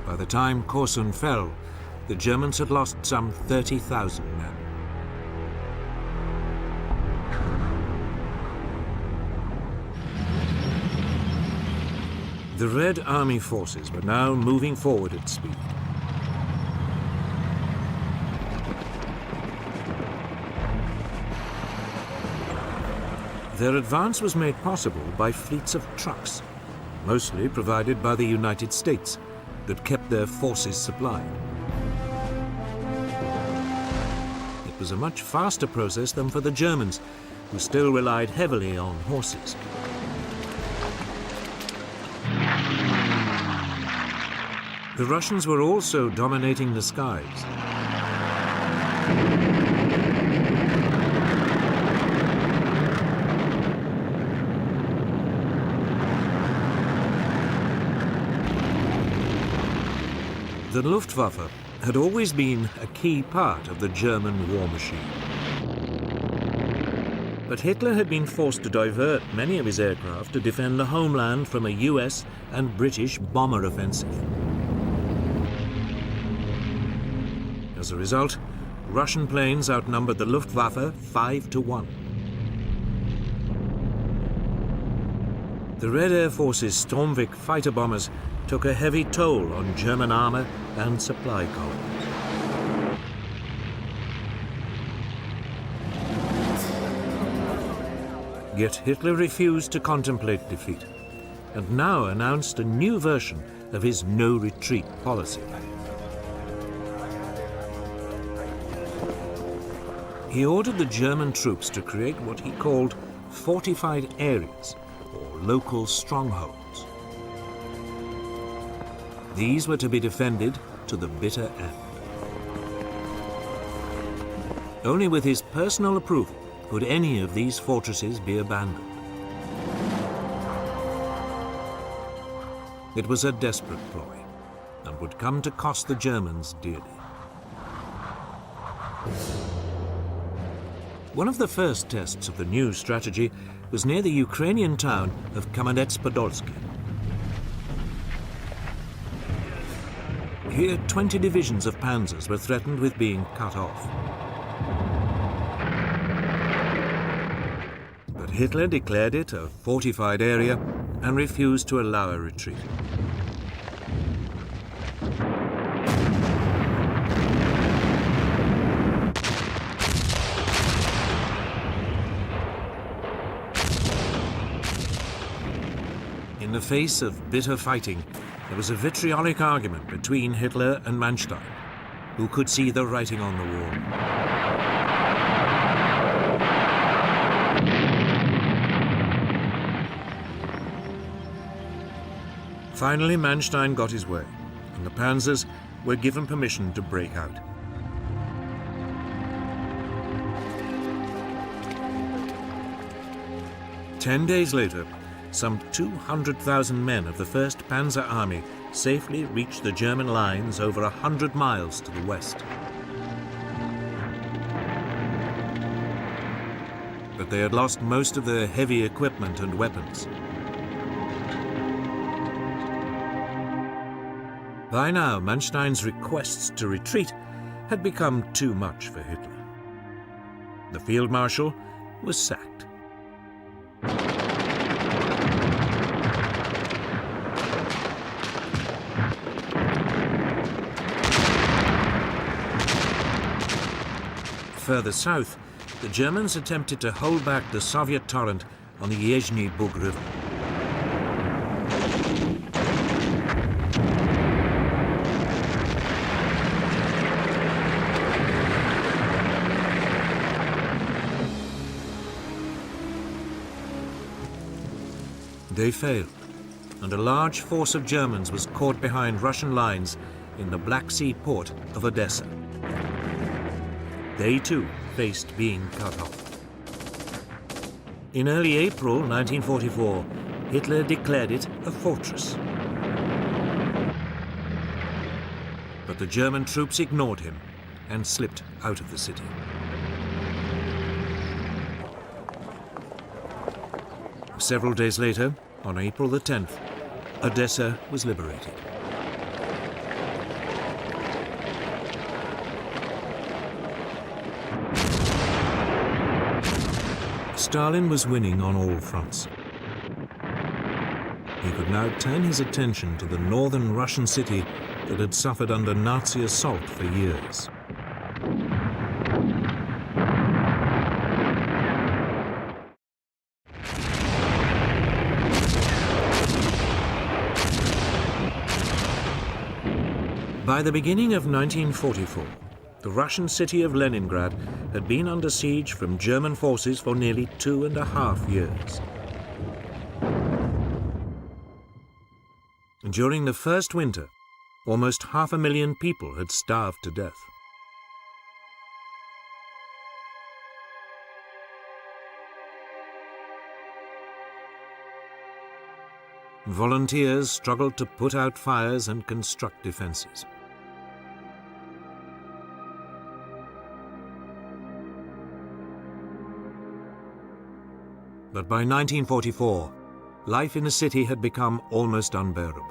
By the time Korsun fell, the Germans had lost some 30,000 men. The Red Army forces were now moving forward at speed. Their advance was made possible by fleets of trucks, mostly provided by the United States, that kept their forces supplied. It was a much faster process than for the Germans, who still relied heavily on horses. The Russians were also dominating the skies. The Luftwaffe had always been a key part of the German war machine. But Hitler had been forced to divert many of his aircraft to defend the homeland from a US and British bomber offensive. As a result, Russian planes outnumbered the Luftwaffe 5-1. The Red Air Force's Stormvik fighter bombers took a heavy toll on German armor and supply columns. Yet Hitler refused to contemplate defeat, and now announced a new version of his no-retreat policy. He ordered the German troops to create what he called fortified areas, or local strongholds. These were to be defended to the bitter end. Only with his personal approval could any of these fortresses be abandoned. It was a desperate ploy, and would come to cost the Germans dearly. One of the first tests of the new strategy was near the Ukrainian town of Kamenets-Podolsky. Here, 20 divisions of panzers were threatened with being cut off. But Hitler declared it a fortified area and refused to allow a retreat. In the face of bitter fighting, there was a vitriolic argument between Hitler and Manstein, who could see the writing on the wall. Finally, Manstein got his way, and the panzers were given permission to break out. Ten days later, some 200,000 men of the 1st Panzer Army safely reached the German lines over 100 miles to the west. But they had lost most of their heavy equipment and weapons. By now, Manstein's requests to retreat had become too much for Hitler. The field marshal was sacked. Further south, the Germans attempted to hold back the Soviet torrent on the Yezhny Bug River. They failed, and a large force of Germans was caught behind Russian lines in the Black Sea port of Odessa. They too faced being cut off. In early April 1944, Hitler declared it a fortress. But the German troops ignored him and slipped out of the city. Several days later, on April the 10th, Odessa was liberated. Stalin was winning on all fronts. He could now turn his attention to the northern Russian city that had suffered under Nazi assault for years. By the beginning of 1944, the Russian city of Leningrad had been under siege from German forces for nearly 2.5 years. During the first winter, almost 500,000 people had starved to death. Volunteers struggled to put out fires and construct defenses. But by 1944, life in the city had become almost unbearable.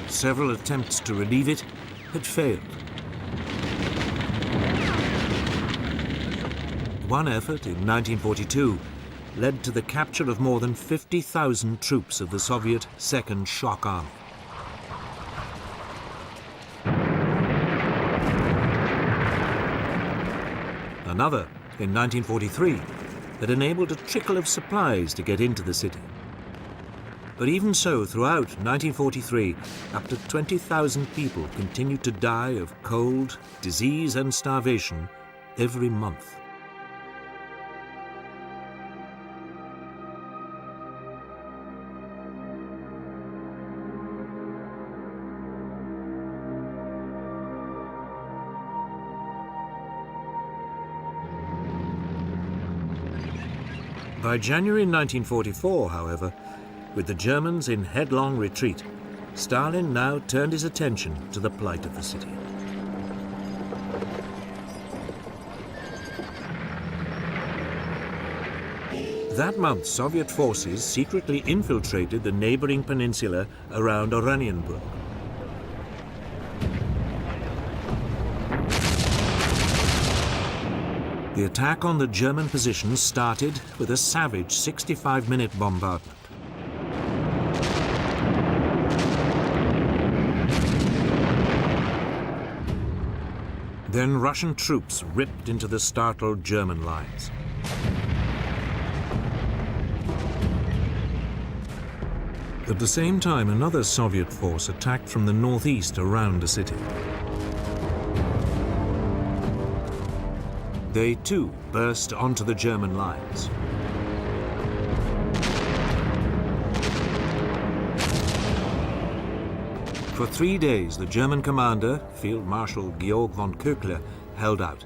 Several attempts to relieve it had failed. One effort in 1942 led to the capture of more than 50,000 troops of the Soviet Second Shock Army. Another, in 1943, had enabled a trickle of supplies to get into the city. But even so, throughout 1943, up to 20,000 people continued to die of cold, disease and starvation every month. By January 1944, however, with the Germans in headlong retreat, Stalin now turned his attention to the plight of the city. That month, Soviet forces secretly infiltrated the neighboring peninsula around Oranienburg. The attack on the German positions started with a savage 65-minute bombardment. Then Russian troops ripped into the startled German lines. At the same time, another Soviet force attacked from the northeast around the city. They too burst onto the German lines. For 3 days, the German commander, Field Marshal Georg von Köchler, held out.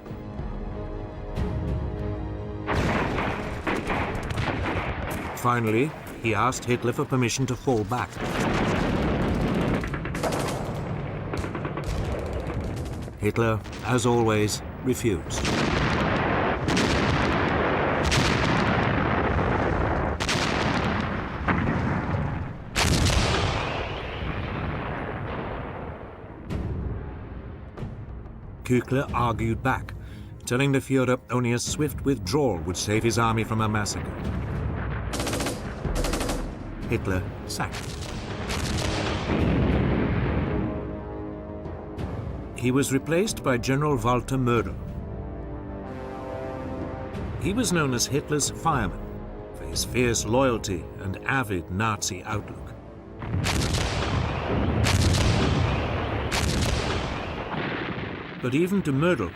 Finally, he asked Hitler for permission to fall back. Hitler, as always, refused. Köchler argued back, telling the Führer only a swift withdrawal would save his army from a massacre. Hitler sacked him. He was replaced by General Walter Mödel. He was known as Hitler's fireman for his fierce loyalty and avid Nazi outlook. But even to Mödel,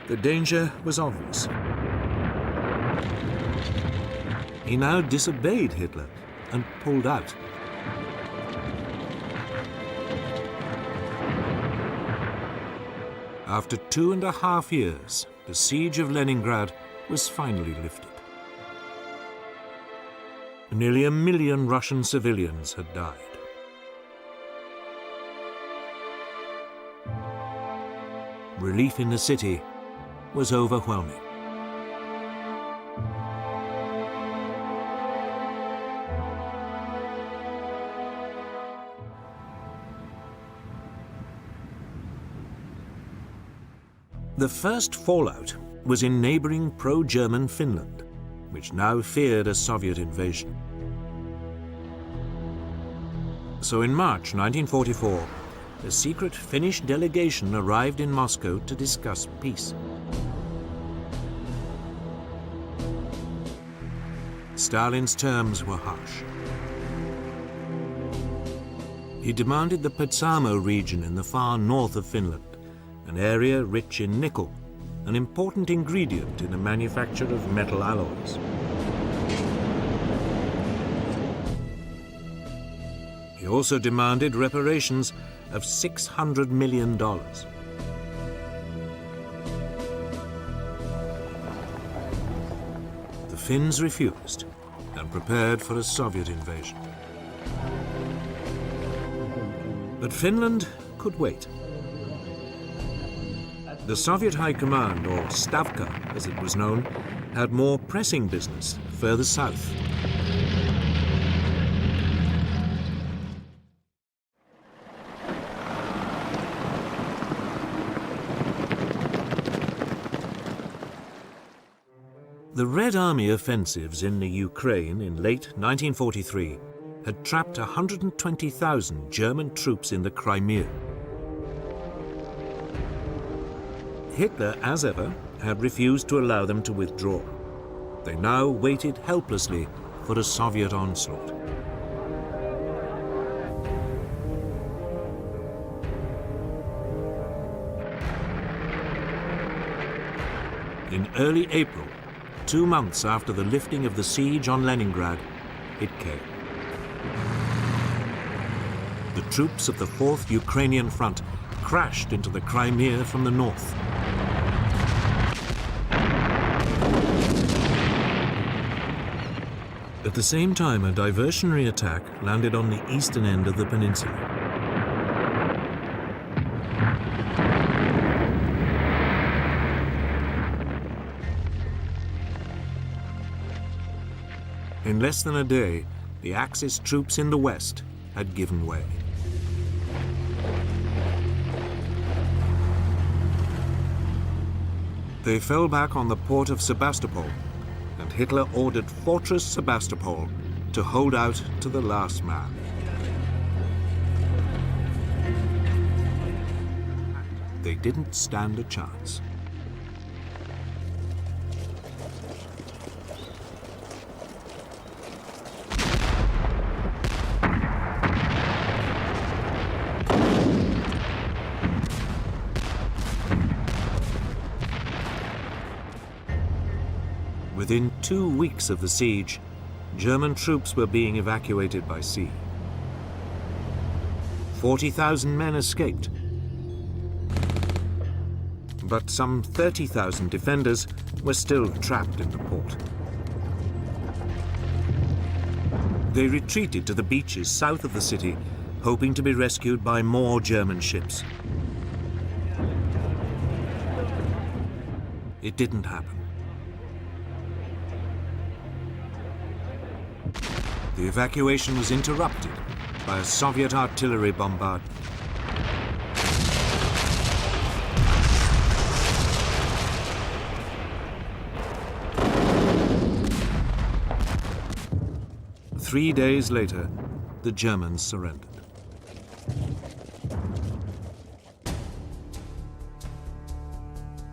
the danger was obvious. He now disobeyed Hitler and pulled out. After 2.5 years, the siege of Leningrad was finally lifted. Nearly 1 million Russian civilians had died. Relief in the city was overwhelming. The first fallout was in neighboring pro-German Finland, which now feared a Soviet invasion. So in March 1944, a secret Finnish delegation arrived in Moscow to discuss peace. Stalin's terms were harsh. He demanded the Petsamo region in the far north of Finland, an area rich in nickel, an important ingredient in the manufacture of metal alloys. He also demanded reparations of $600 million. The Finns refused and prepared for a Soviet invasion. But Finland could wait. The Soviet High Command, or Stavka as it was known, had more pressing business further south. The Red Army offensives in the Ukraine in late 1943 had trapped 120,000 German troops in the Crimea. Hitler, as ever, had refused to allow them to withdraw. They now waited helplessly for a Soviet onslaught. In early April, 2 months after the lifting of the siege on Leningrad, it came. The troops of the 4th Ukrainian Front crashed into the Crimea from the north. At the same time, a diversionary attack landed on the eastern end of the peninsula. In less than a day, the Axis troops in the west had given way. They fell back on the port of Sebastopol, and Hitler ordered Fortress Sebastopol to hold out to the last man. They didn't stand a chance. Within 2 weeks of the siege, German troops were being evacuated by sea. 40,000 men escaped, but some 30,000 defenders were still trapped in the port. They retreated to the beaches south of the city, hoping to be rescued by more German ships. It didn't happen. The evacuation was interrupted by a Soviet artillery bombardment. Three days later, the Germans surrendered.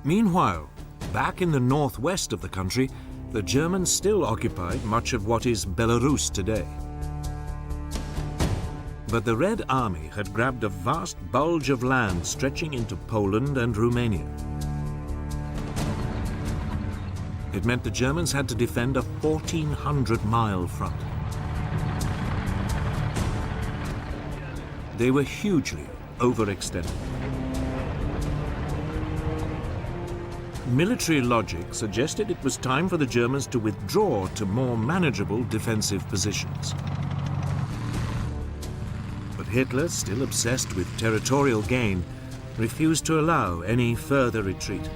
Meanwhile, back in the northwest of the country, the Germans still occupied much of what is Belarus today. But the Red Army had grabbed a vast bulge of land stretching into Poland and Romania. It meant the Germans had to defend a 1,400-mile front. They were hugely overextended. Military logic suggested it was time for the Germans to withdraw to more manageable defensive positions. But Hitler, still obsessed with territorial gain, refused to allow any further retreat.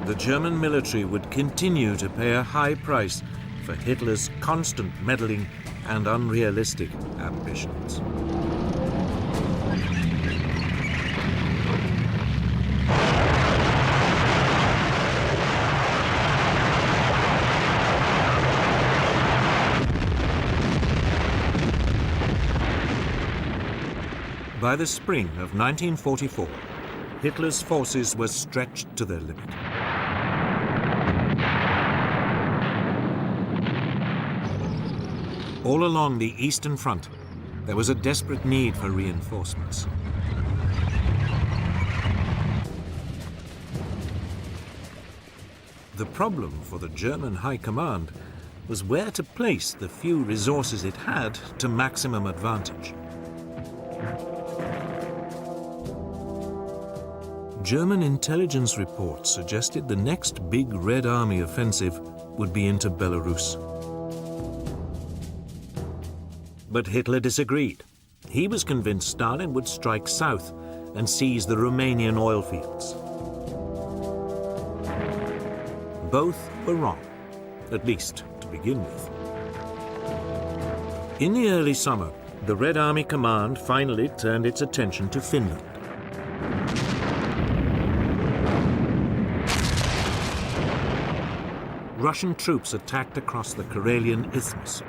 The German military would continue to pay a high price for Hitler's constant meddling and unrealistic ambitions. By the spring of 1944, Hitler's forces were stretched to their limit. All along the Eastern Front, there was a desperate need for reinforcements. The problem for the German High Command was where to place the few resources it had to maximum advantage. German intelligence reports suggested the next big Red Army offensive would be into Belarus. But Hitler disagreed. He was convinced Stalin would strike south and seize the Romanian oil fields. Both were wrong, at least to begin with. In the early summer, the Red Army Command finally turned its attention to Finland. Russian troops attacked across the Karelian Isthmus.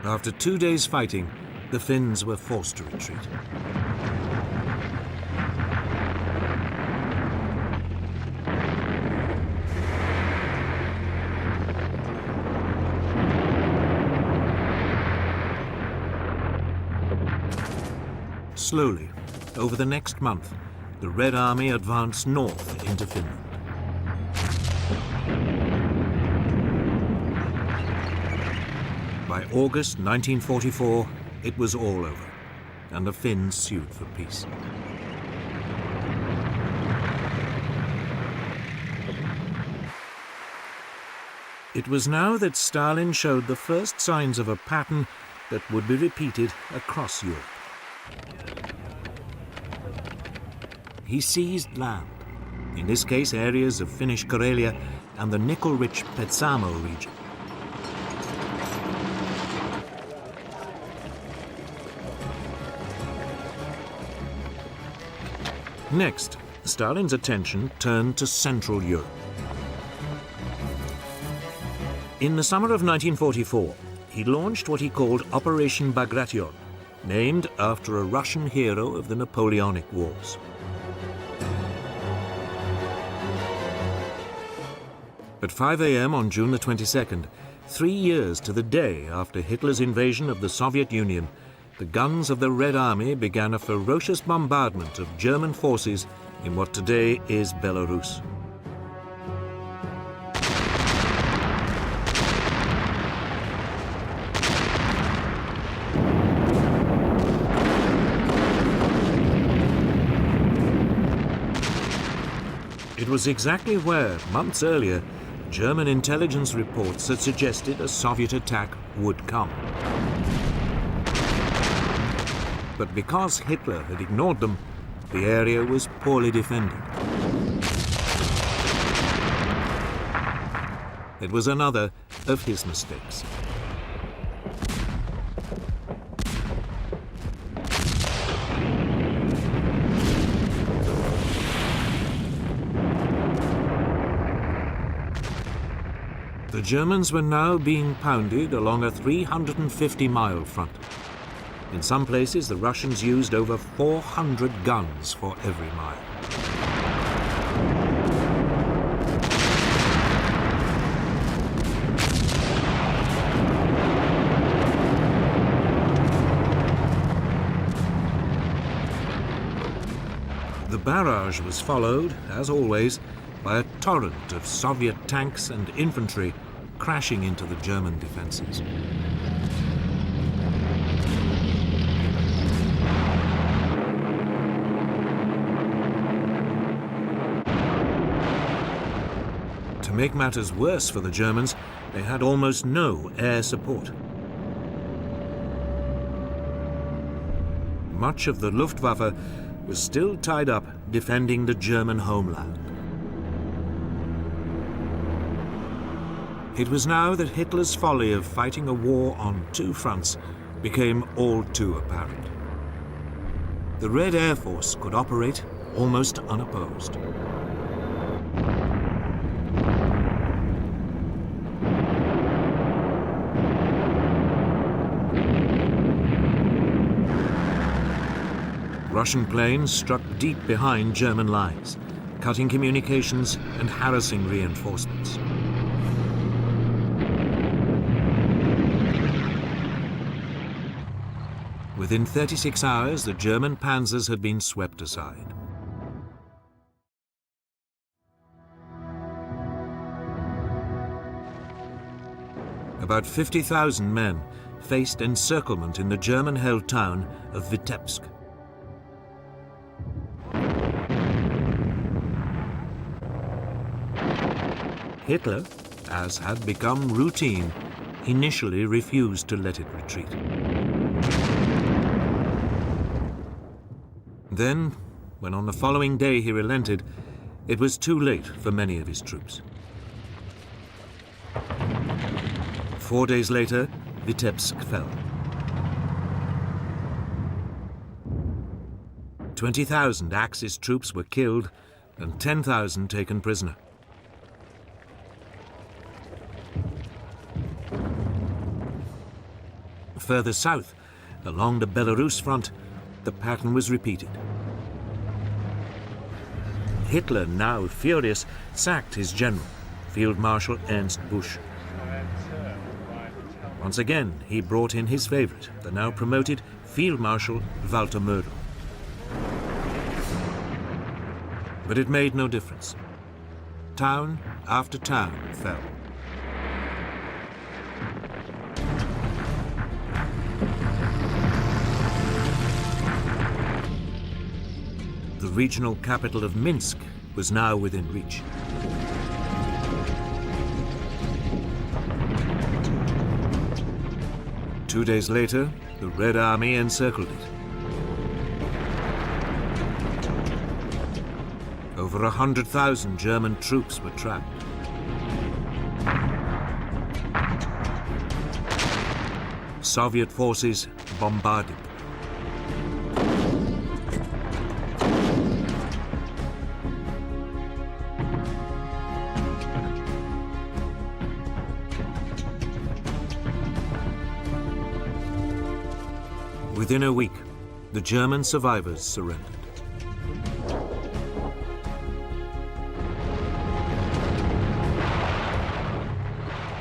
After 2 days fighting, the Finns were forced to retreat. Slowly, over the next month, the Red Army advanced north into Finland. By August 1944, it was all over, and the Finns sued for peace. It was now that Stalin showed the first signs of a pattern that would be repeated across Europe. He seized land, in this case areas of Finnish Karelia and the nickel-rich Petsamo region. Next, Stalin's attention turned to Central Europe. In the summer of 1944, he launched what he called Operation Bagration, named after a Russian hero of the Napoleonic Wars. At 5 a.m. on June the 22nd, 3 years to the day after Hitler's invasion of the Soviet Union, the guns of the Red Army began a ferocious bombardment of German forces in what today is Belarus. It was exactly where, months earlier, German intelligence reports had suggested a Soviet attack would come. But because Hitler had ignored them, the area was poorly defended. It was another of his mistakes. The Germans were now being pounded along a 350-mile front. In some places, the Russians used over 400 guns for every mile. The barrage was followed, as always, by a torrent of Soviet tanks and infantry crashing into the German defenses. To make matters worse for the Germans, they had almost no air support. Much of the Luftwaffe was still tied up defending the German homeland. It was now that Hitler's folly of fighting a war on two fronts became all too apparent. The Red Air Force could operate almost unopposed. Russian planes struck deep behind German lines, cutting communications and harassing reinforcements. Within 36 hours, the German panzers had been swept aside. About 50,000 men faced encirclement in the German-held town of Vitebsk. Hitler, as had become routine, initially refused to let it retreat. Then, when on the following day he relented, it was too late for many of his troops. 4 days later, Vitebsk fell. 20,000 Axis troops were killed and 10,000 taken prisoner. Further south, along the Belarus front, the pattern was repeated. Hitler, now furious, sacked his general, Field Marshal Ernst Busch. Once again, he brought in his favorite, the now promoted Field Marshal Walter Mödel. But it made no difference. Town after town fell. The regional capital of Minsk was now within reach. Two days later, the Red Army encircled it. Over 100,000 German troops were trapped. Soviet forces bombarded them. Within a week, the German survivors surrendered.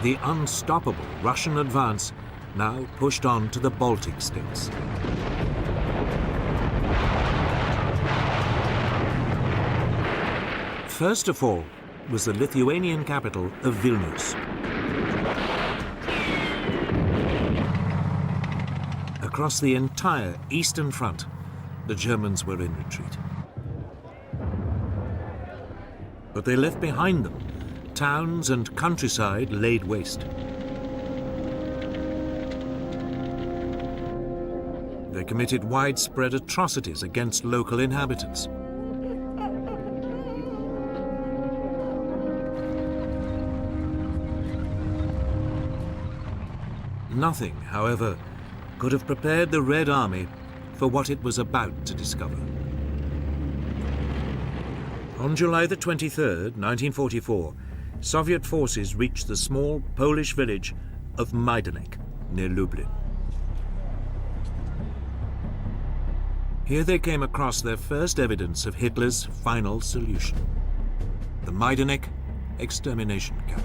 The unstoppable Russian advance now pushed on to the Baltic states. First of all was the Lithuanian capital of Vilnius. Across the entire eastern front, the Germans were in retreat. But they left behind them towns and countryside laid waste. They committed widespread atrocities against local inhabitants. Nothing, however, could have prepared the Red Army for what it was about to discover. On July the 23rd, 1944, Soviet forces reached the small Polish village of Majdanek, near Lublin. Here they came across their first evidence of Hitler's final solution: the Majdanek extermination camp.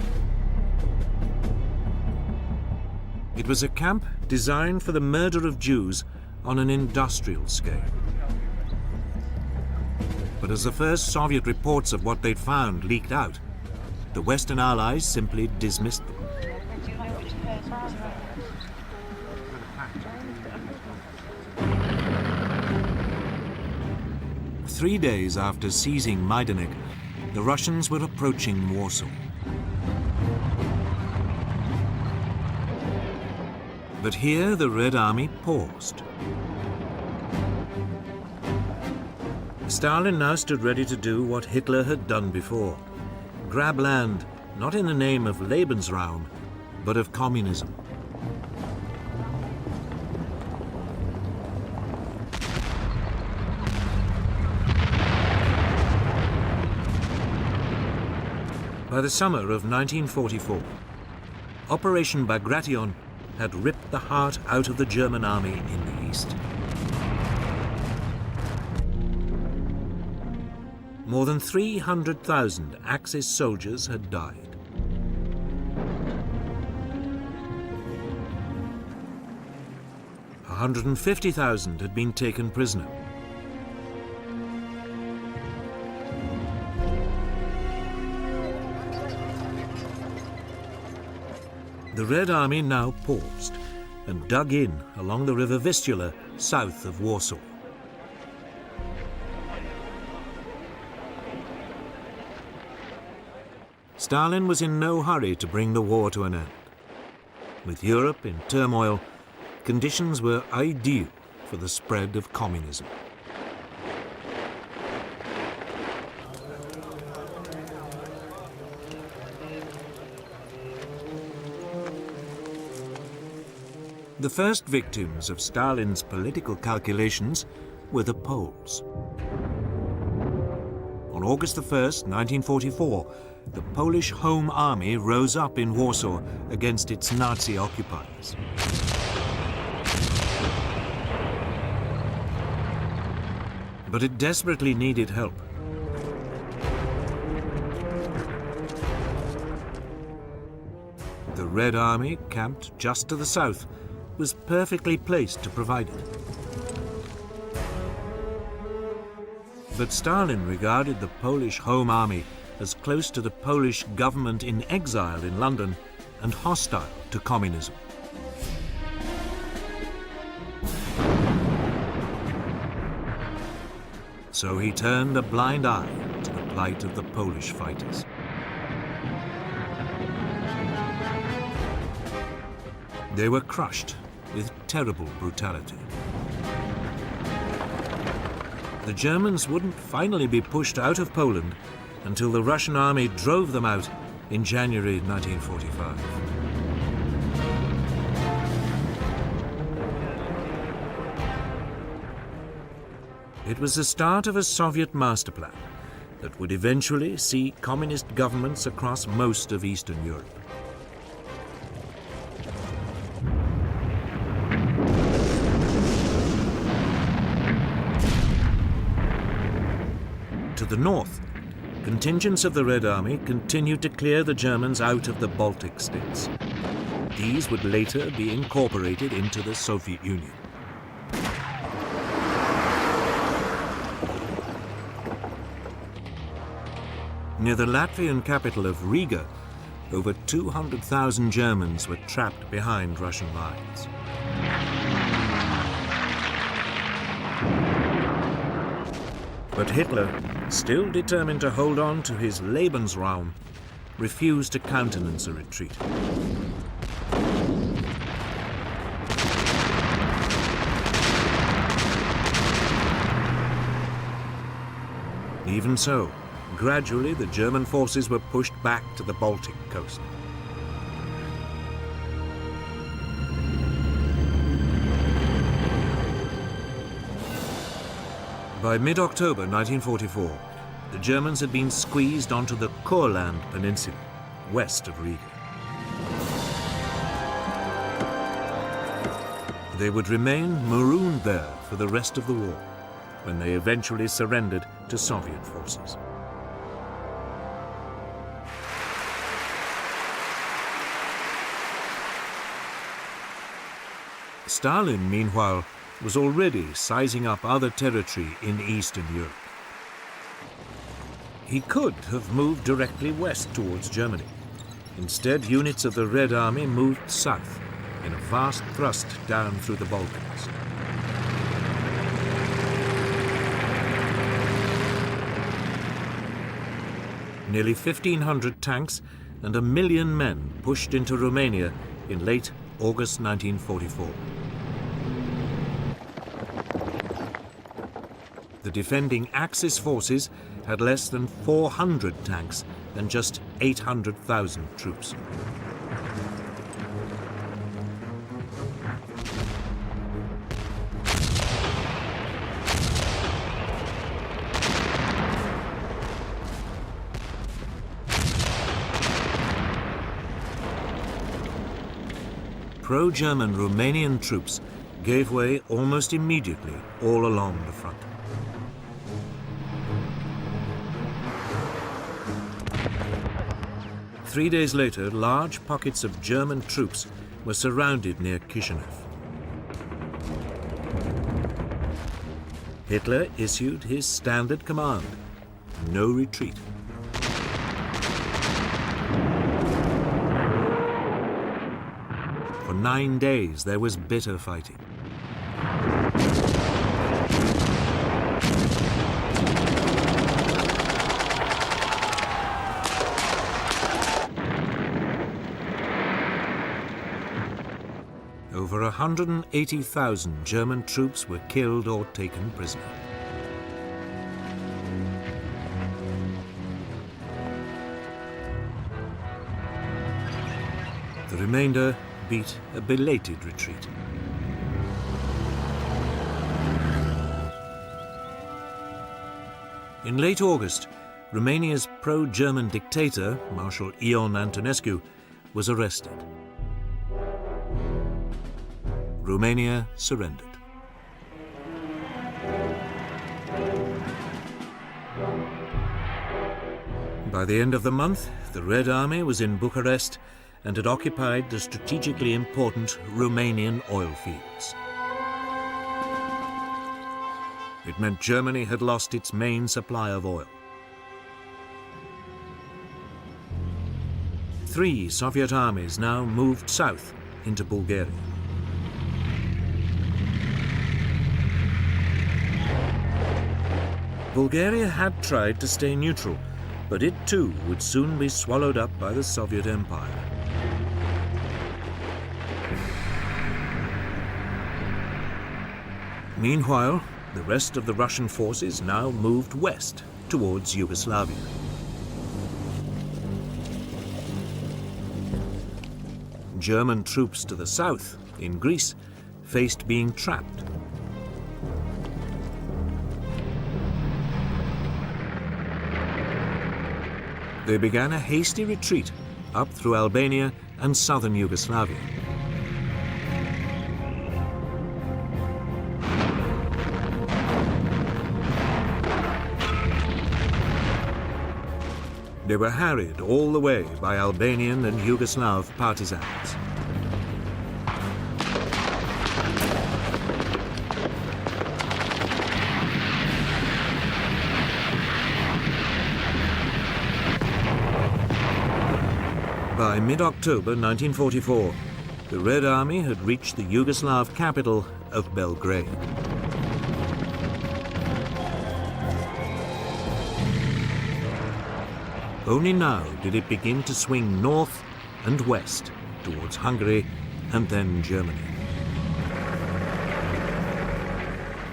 It was a camp designed for the murder of Jews on an industrial scale. But as the first Soviet reports of what they'd found leaked out, the Western Allies simply dismissed them. Three days after seizing Majdanek, the Russians were approaching Warsaw. But here the Red Army paused. Stalin now stood ready to do what Hitler had done before: grab land, not in the name of Lebensraum, but of communism. By the summer of 1944, Operation Bagration had ripped the heart out of the German army in the east. More than 300,000 Axis soldiers had died. A 150,000 had been taken prisoner. The Red Army now paused and dug in along the river Vistula, south of Warsaw. Stalin was in no hurry to bring the war to an end. With Europe in turmoil, conditions were ideal for the spread of communism. The first victims of Stalin's political calculations were the Poles. On August 1st, 1944, the Polish Home Army rose up in Warsaw against its Nazi occupiers. But it desperately needed help. The Red Army, camped just to the south, was perfectly placed to provide it. But Stalin regarded the Polish Home Army as close to the Polish government in exile in London and hostile to communism. So he turned a blind eye to the plight of the Polish fighters. They were crushed with terrible brutality. The Germans wouldn't finally be pushed out of Poland until the Russian army drove them out in January 1945. It was the start of a Soviet master plan that would eventually see communist governments across most of Eastern Europe. To the north, contingents of the Red Army continued to clear the Germans out of the Baltic states. These would later be incorporated into the Soviet Union. Near the Latvian capital of Riga, over 200,000 Germans were trapped behind Russian lines. But Hitler, still determined to hold on to his Lebensraum, refused to countenance a retreat. Even so, gradually the German forces were pushed back to the Baltic coast. By mid-October 1944, the Germans had been squeezed onto the Courland Peninsula, west of Riga. They would remain marooned there for the rest of the war, when they eventually surrendered to Soviet forces. Stalin, meanwhile, was already sizing up other territory in Eastern Europe. He could have moved directly west towards Germany. Instead, units of the Red Army moved south in a vast thrust down through the Balkans. Nearly 1,500 tanks and 1 million men pushed into Romania in late August 1944. The defending Axis forces had less than 400 tanks and just 800,000 troops. Pro-German Romanian troops gave way almost immediately all along the front. 3 days later, large pockets of German troops were surrounded near Kishinev. Hitler issued his standard command: no retreat. For 9 days, there was bitter fighting. Over 180,000 German troops were killed or taken prisoner. The remainder beat a belated retreat. In late August, Romania's pro-German dictator, Marshal Ion Antonescu, was arrested. Romania surrendered. By the end of the month, the Red Army was in Bucharest and had occupied the strategically important Romanian oil fields. It meant Germany had lost its main supply of oil. 3 Soviet armies now moved south into Bulgaria. Bulgaria had tried to stay neutral, but it too would soon be swallowed up by the Soviet Empire. Meanwhile, the rest of the Russian forces now moved west towards Yugoslavia. German troops to the south, in Greece, faced being trapped. They began a hasty retreat up through Albania and southern Yugoslavia. They were harried all the way by Albanian and Yugoslav partisans. By mid-October 1944, the Red Army had reached the Yugoslav capital of Belgrade. Only now did it begin to swing north and west towards Hungary and then Germany.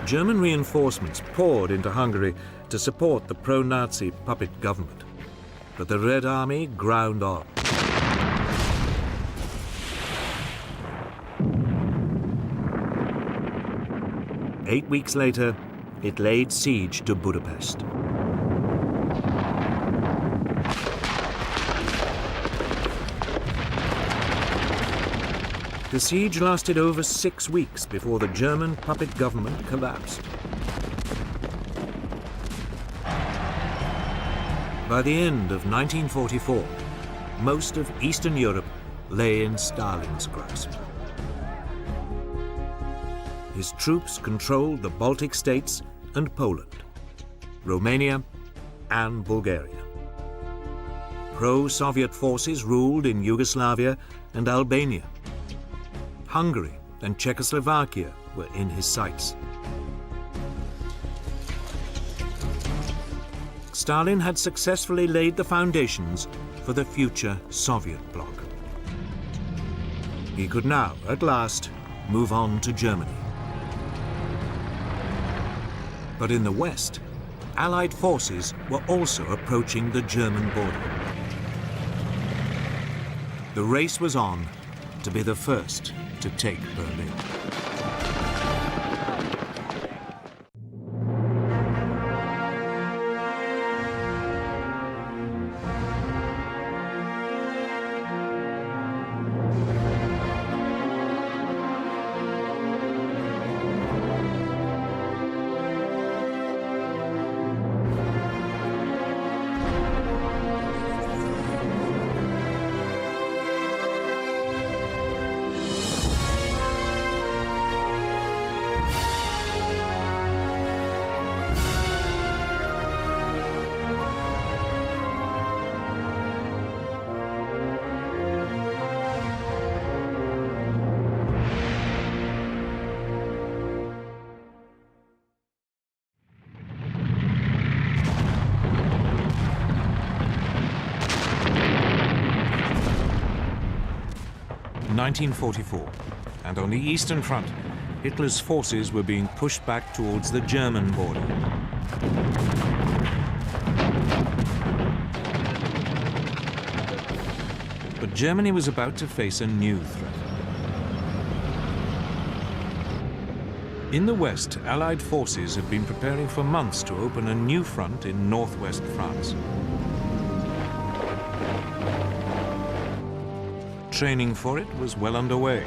German reinforcements poured into Hungary to support the pro-Nazi puppet government, but the Red Army ground on. Eight weeks later, it laid siege to Budapest. The siege lasted over 6 weeks before the German puppet government collapsed. By the end of 1944, most of Eastern Europe lay in Stalin's grasp. His troops controlled the Baltic states and Poland, Romania and Bulgaria. Pro-Soviet forces ruled in Yugoslavia and Albania. Hungary and Czechoslovakia were in his sights. Stalin had successfully laid the foundations for the future Soviet bloc. He could now, at last, move on to Germany. But in the West, Allied forces were also approaching the German border. The race was on to be the first to take Berlin. 1944, and on the Eastern Front, Hitler's forces were being pushed back towards the German border. But Germany was about to face a new threat. In the West, Allied forces had been preparing for months to open a new front in northwest France. Training for it was well underway.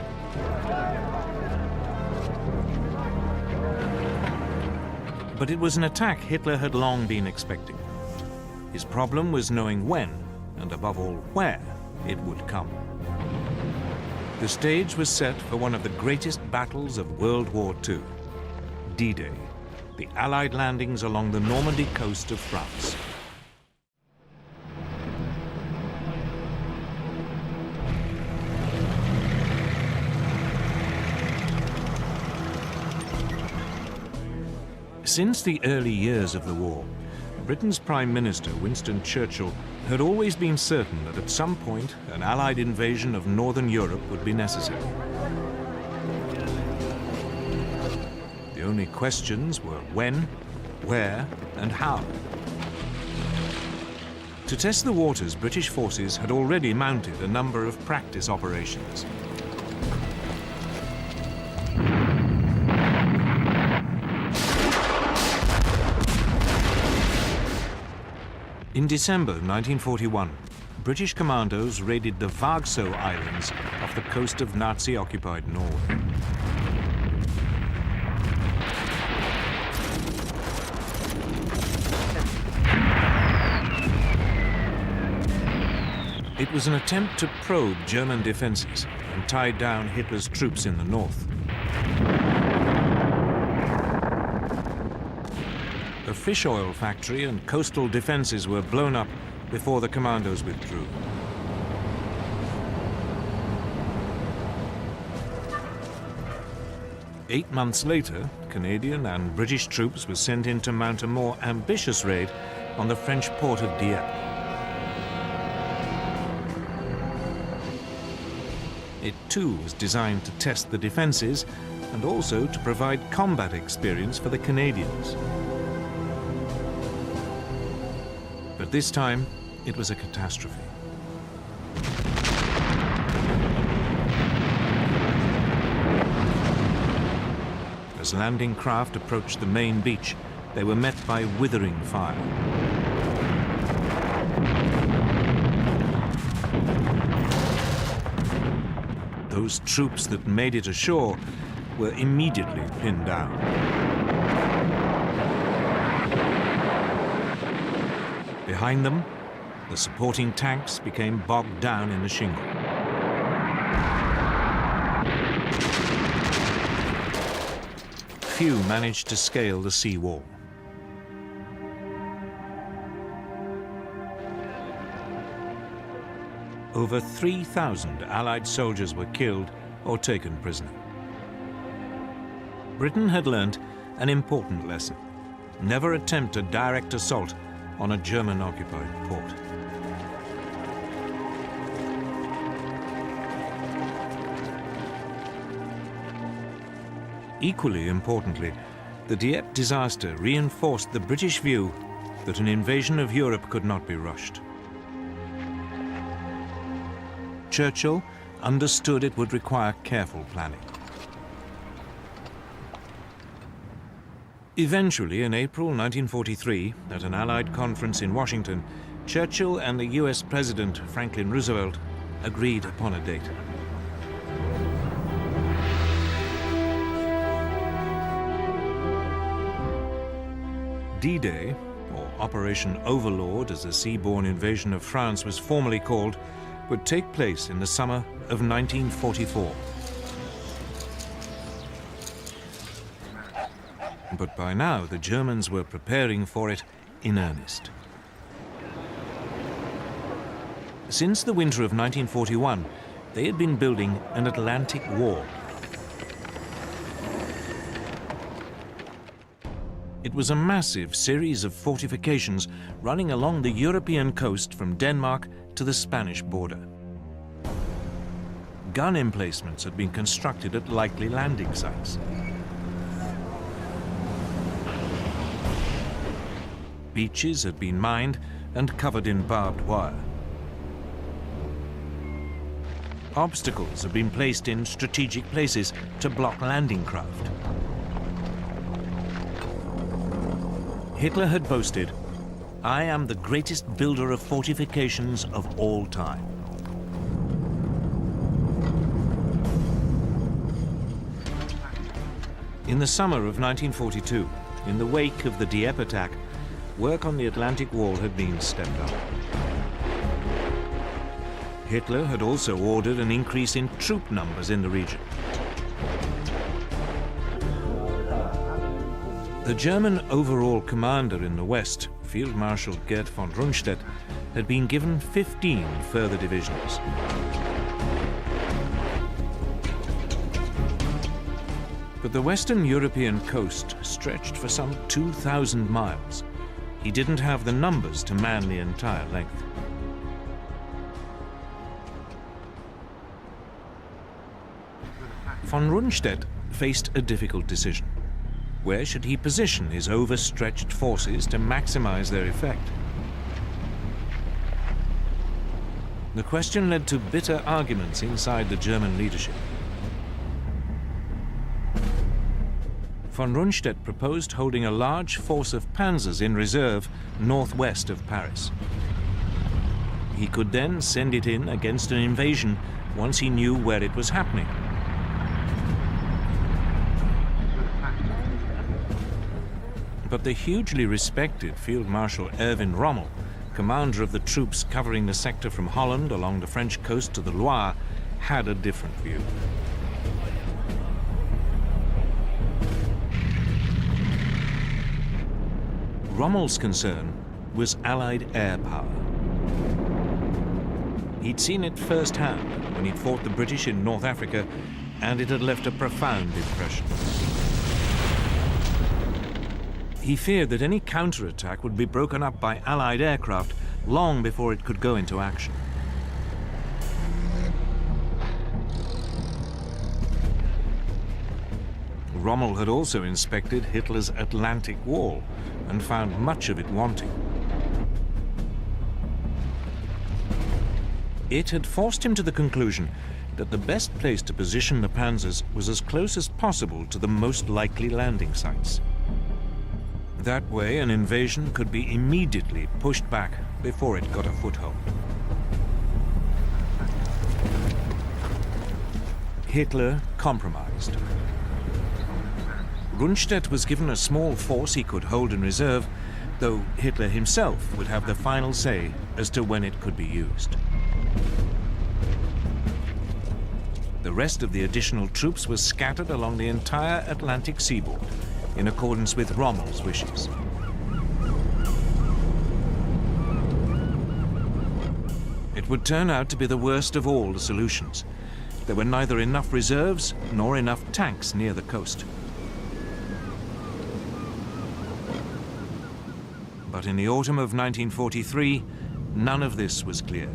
But it was an attack Hitler had long been expecting. His problem was knowing when, and above all where, it would come. The stage was set for one of the greatest battles of World War II, D-Day, the Allied landings along the Normandy coast of France. Since the early years of the war, Britain's Prime Minister, Winston Churchill, had always been certain that at some point an Allied invasion of Northern Europe would be necessary. The only questions were when, where, and how. To test the waters, British forces had already mounted a number of practice operations. In December 1941, British commandos raided the Vargso Islands off the coast of Nazi-occupied Norway. It was an attempt to probe German defenses and tie down Hitler's troops in the north. A fish oil factory and coastal defenses were blown up before the commandos withdrew. Eight months later, Canadian and British troops were sent in to mount a more ambitious raid on the French port of Dieppe. It too was designed to test the defenses and also to provide combat experience for the Canadians. But this time, it was a catastrophe. As landing craft approached the main beach, they were met by withering fire. Those troops that made it ashore were immediately pinned down. Behind them, the supporting tanks became bogged down in the shingle. Few managed to scale the sea wall. Over 3,000 Allied soldiers were killed or taken prisoner. Britain had learnt an important lesson. Never attempt a direct assault on a German-occupied port. Equally importantly, the Dieppe disaster reinforced the British view that an invasion of Europe could not be rushed. Churchill understood it would require careful planning. Eventually, in April 1943, at an Allied conference in Washington, Churchill and the US President Franklin Roosevelt agreed upon a date. D-Day, or Operation Overlord as the seaborne invasion of France was formally called, would take place in the summer of 1944. But by now, the Germans were preparing for it in earnest. Since the winter of 1941, they had been building an Atlantic wall. It was a massive series of fortifications running along the European coast from Denmark to the Spanish border. gun emplacements had been constructed at likely landing sites. Beaches had been mined and covered in barbed wire. Obstacles had been placed in strategic places to block landing craft. Hitler had boasted, "I am the greatest builder of fortifications of all time." In the summer of 1942, in the wake of the Dieppe attack, work on the Atlantic Wall had been stepped up. Hitler had also ordered an increase in troop numbers in the region. The German overall commander in the west, Field Marshal Gerd von Rundstedt, had been given 15 further divisions. But the Western European coast stretched for some 2,000 miles. He didn't have the numbers to man the entire length. Von Rundstedt faced a difficult decision. Where should he position his overstretched forces to maximize their effect? The question led to bitter arguments inside the German leadership. Von Rundstedt proposed holding a large force of panzers in reserve northwest of Paris. He could then send it in against an invasion once he knew where it was happening. But the hugely respected Field Marshal Erwin Rommel, commander of the troops covering the sector from Holland along the French coast to the Loire, had a different view. Rommel's concern was Allied air power. He'd seen it firsthand when he'd fought the British in North Africa, and it had left a profound impression. He feared that any counterattack would be broken up by Allied aircraft long before it could go into action. Rommel had also inspected Hitler's Atlantic Wall and found much of it wanting. It had forced him to the conclusion that the best place to position the panzers was as close as possible to the most likely landing sites. That way, an invasion could be immediately pushed back before it got a foothold. Hitler compromised. Rundstedt was given a small force he could hold in reserve, though Hitler himself would have the final say as to when it could be used. The rest of the additional troops was scattered along the entire Atlantic seaboard, in accordance with Rommel's wishes. It would turn out to be the worst of all the solutions. There were neither enough reserves nor enough tanks near the coast. But in the autumn of 1943, none of this was clear.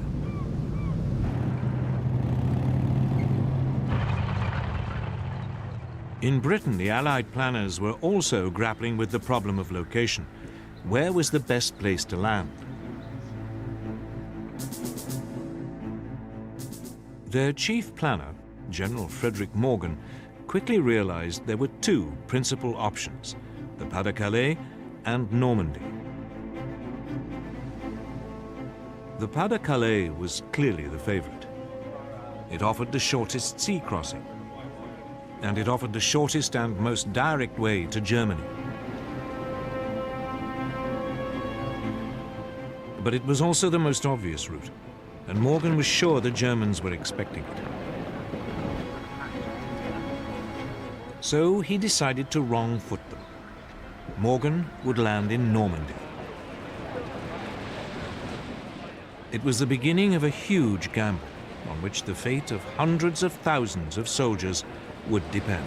In Britain, the Allied planners were also grappling with the problem of location. Where was the best place to land? Their chief planner, General Frederick Morgan, quickly realized there were two principal options: the Pas-de-Calais and Normandy. The Pas-de-Calais was clearly the favorite. It offered the shortest sea crossing, and it offered the shortest and most direct way to Germany. But it was also the most obvious route, and Morgan was sure the Germans were expecting it. So he decided to wrong-foot them. Morgan would land in Normandy. It was the beginning of a huge gamble on which the fate of hundreds of thousands of soldiers would depend.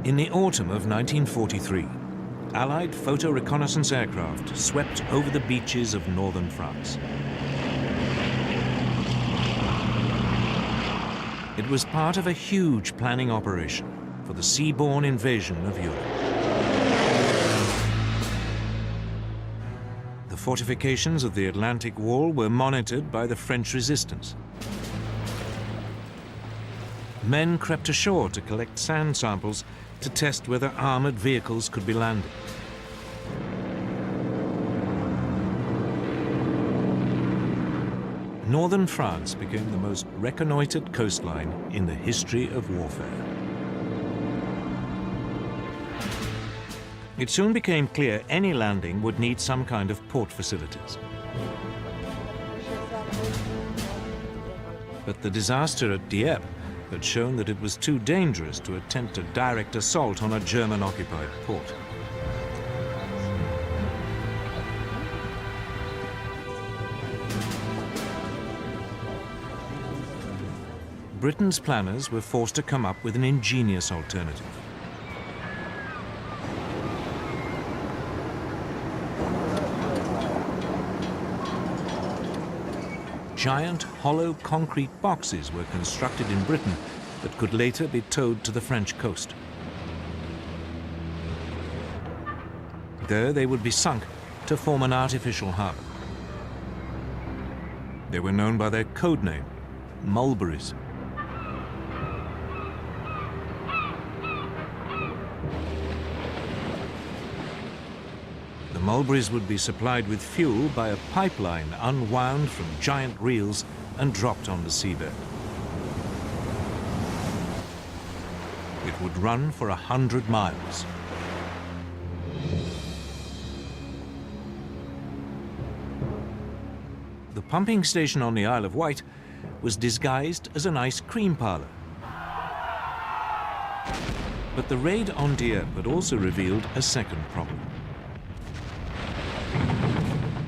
In the autumn of 1943, Allied photo reconnaissance aircraft swept over the beaches of northern France. It was part of a huge planning operation for the seaborne invasion of Europe. The fortifications of the Atlantic Wall were monitored by the French resistance. Men crept ashore to collect sand samples to test whether armored vehicles could be landed. Northern France became the most reconnoitered coastline in the history of warfare. It soon became clear any landing would need some kind of port facilities. But the disaster at Dieppe had shown that it was too dangerous to attempt a direct assault on a German-occupied port. Britain's planners were forced to come up with an ingenious alternative. Giant hollow concrete boxes were constructed in Britain that could later be towed to the French coast. There they would be sunk to form an artificial harbour. They were known by their code name, mulberries. The mulberries would be supplied with fuel by a pipeline unwound from giant reels and dropped on the seabed. It would run for 100 miles. The pumping station on the Isle of Wight was disguised as an ice cream parlour. But the raid on Dieppe had also revealed a second problem.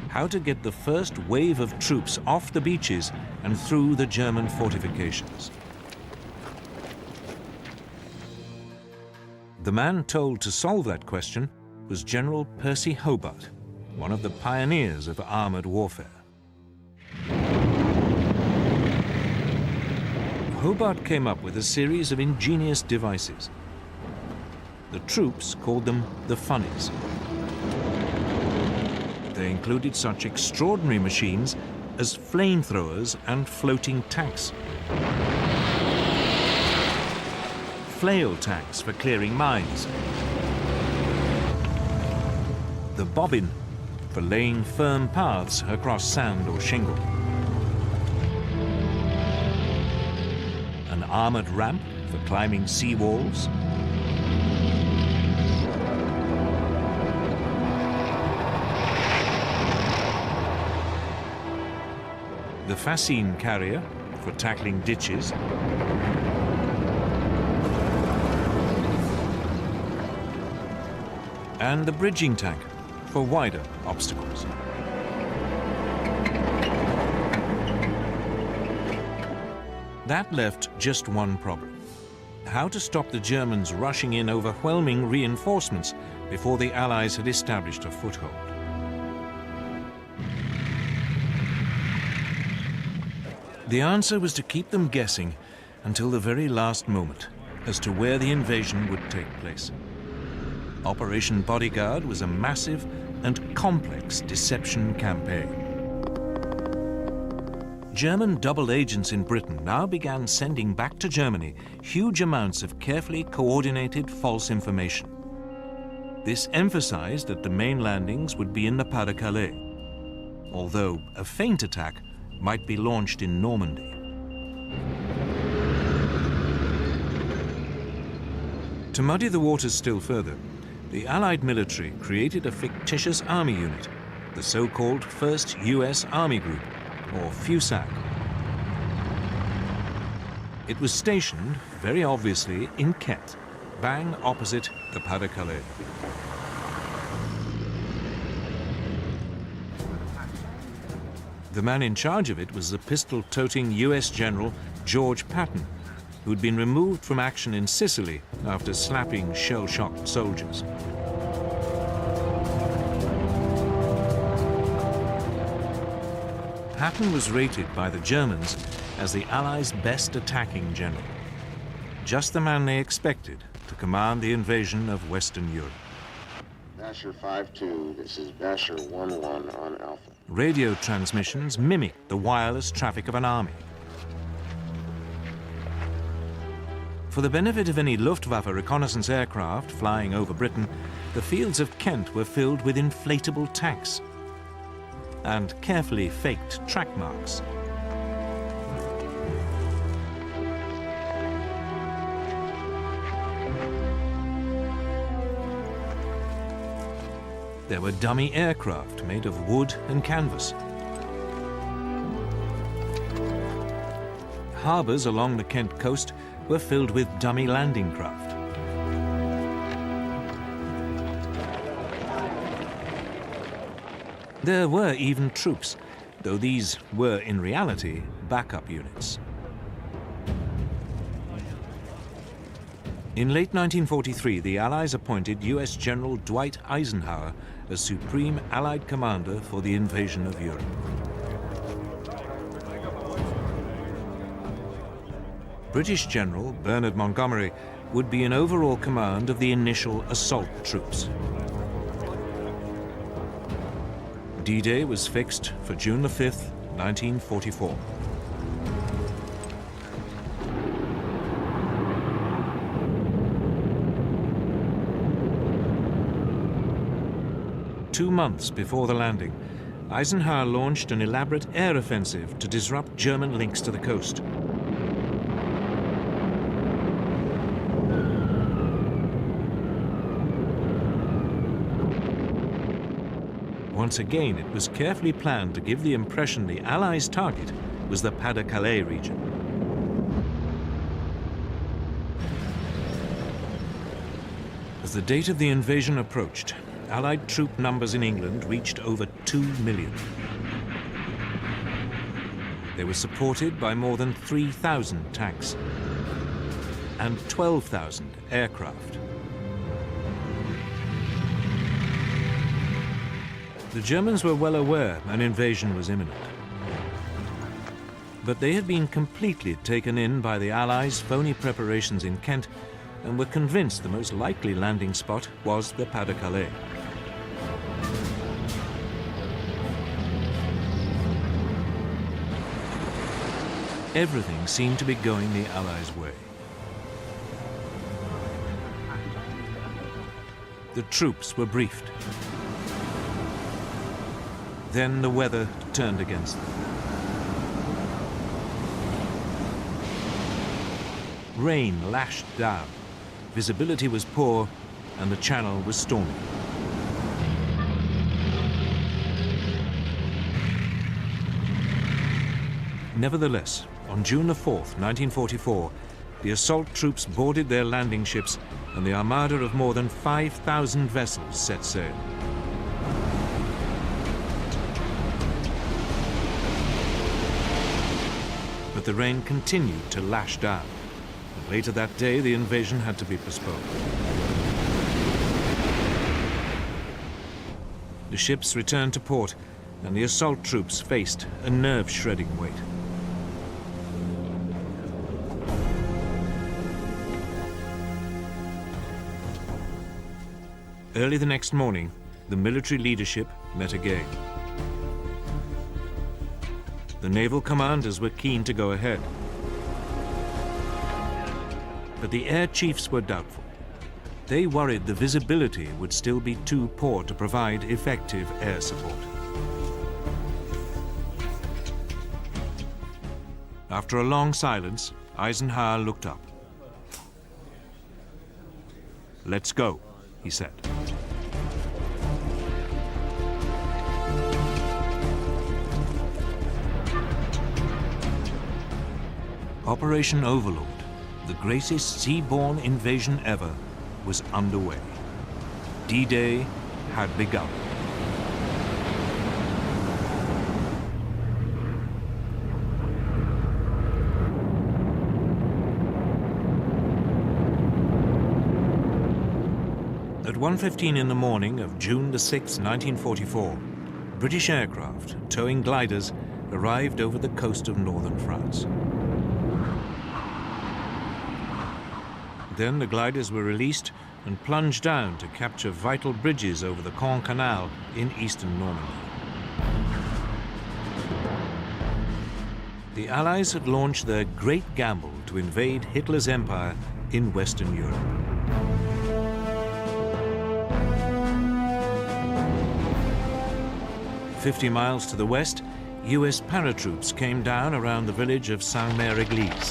How to get the first wave of troops off the beaches and through the German fortifications. The man told to solve that question was General Percy Hobart, one of the pioneers of armoured warfare. Hobart came up with a series of ingenious devices. The troops called them the funnies. They included such extraordinary machines as flamethrowers and floating tanks. Flail tanks for clearing mines. The bobbin for laying firm paths across sand or shingle. An armoured ramp for climbing sea walls. The fascine carrier for tackling ditches. And the bridging tank for wider obstacles. That left just one problem: how to stop the Germans rushing in overwhelming reinforcements before the Allies had established a foothold. The answer was to keep them guessing until the very last moment as to where the invasion would take place. Operation Bodyguard was a massive and complex deception campaign. German double agents in Britain now began sending back to Germany huge amounts of carefully coordinated false information. This emphasized that the main landings would be in the Pas-de-Calais, although a feint attack might be launched in Normandy. To muddy the waters still further, the Allied military created a fictitious army unit, the so-called 1st US Army Group, or FUSAC. It was stationed, very obviously, in Kent, bang opposite the Pas-de-Calais. The man in charge of it was the pistol-toting US General George Patton, who'd been removed from action in Sicily after slapping shell-shocked soldiers. Patton was rated by the Germans as the Allies' best attacking general. Just the man they expected to command the invasion of Western Europe. Basher 5-2, this is Basher 1-1 on Alpha. Radio transmissions mimicked the wireless traffic of an army. For the benefit of any Luftwaffe reconnaissance aircraft flying over Britain, the fields of Kent were filled with inflatable tanks and carefully faked track marks. There were dummy aircraft made of wood and canvas. Harbours along the Kent coast were filled with dummy landing craft. There were even troops, though these were in reality backup units. In late 1943, the Allies appointed US General Dwight Eisenhower as Supreme Allied Commander for the invasion of Europe. British General Bernard Montgomery would be in overall command of the initial assault troops. D-Day was fixed for June 5th, 1944. Two months before the landing, Eisenhower launched an elaborate air offensive to disrupt German links to the coast. Once again, it was carefully planned to give the impression the Allies' target was the Pas-de-Calais region. As the date of the invasion approached, Allied troop numbers in England reached over 2 million. They were supported by more than 3,000 tanks and 12,000 aircraft. The Germans were well aware an invasion was imminent. But they had been completely taken in by the Allies' phony preparations in Kent and were convinced the most likely landing spot was the Pas-de-Calais. Everything seemed to be going the Allies' way. The troops were briefed. Then the weather turned against them. Rain lashed down, visibility was poor, and the channel was stormy. Nevertheless, on June 4th, 1944, the assault troops boarded their landing ships and the armada of more than 5,000 vessels set sail. But the rain continued to lash down. And later that day, the invasion had to be postponed. The ships returned to port, and the assault troops faced a nerve-shredding wait. Early the next morning, the military leadership met again. The naval commanders were keen to go ahead. But the air chiefs were doubtful. They worried the visibility would still be too poor to provide effective air support. After a long silence, Eisenhower looked up. "Let's go," he said. Operation Overlord, the greatest seaborne invasion ever, was underway. D-Day had begun. 1:15 in the morning of June the 6th, 1944, British aircraft towing gliders arrived over the coast of northern France. Then the gliders were released and plunged down to capture vital bridges over the Caen Canal in eastern Normandy. The Allies had launched their great gamble to invade Hitler's empire in Western Europe. "50 miles to the west, US paratroops came down around the village of Saint-Mère-Église.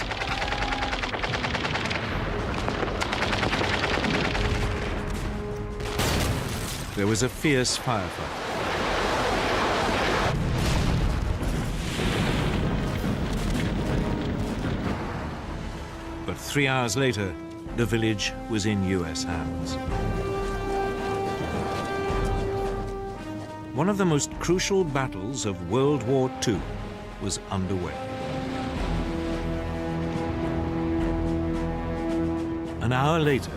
There was a fierce firefight. But 3 hours later, the village was in US hands. One of the most crucial battles of World War II was underway. An hour later,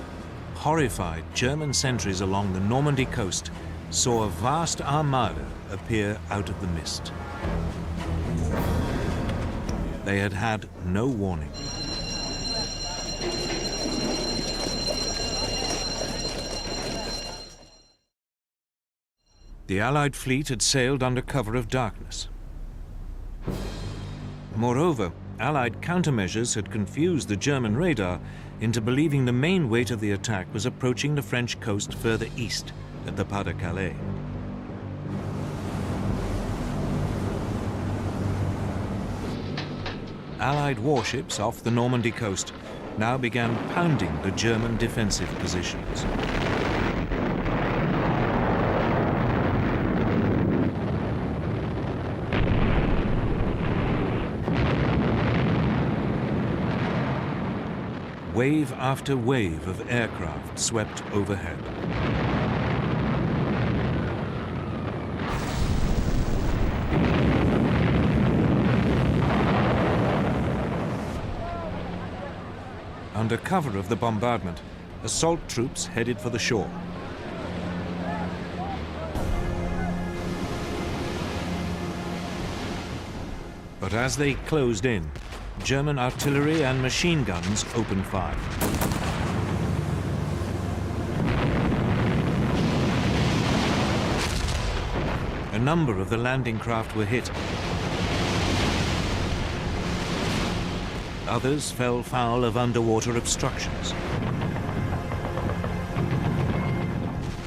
horrified German sentries along the Normandy coast saw a vast armada appear out of the mist. They had had no warning. The Allied fleet had sailed under cover of darkness. Moreover, Allied countermeasures had confused the German radar into believing the main weight of the attack was approaching the French coast further east at the Pas-de-Calais. Allied warships off the Normandy coast now began pounding the German defensive positions. Wave after wave of aircraft swept overhead. Under cover of the bombardment, assault troops headed for the shore. But as they closed in, German artillery and machine guns opened fire. A number of the landing craft were hit. Others fell foul of underwater obstructions.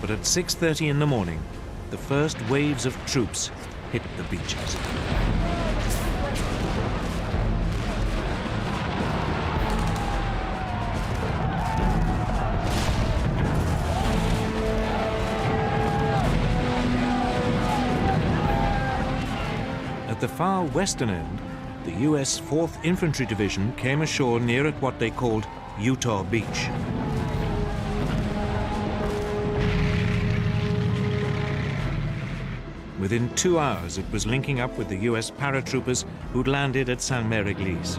But at 6:30 in the morning, the first waves of troops hit the beaches. At the far western end, the US 4th Infantry Division came ashore near at what they called Utah Beach. Within 2 hours, it was linking up with the US paratroopers who'd landed at Saint-Mère-Église.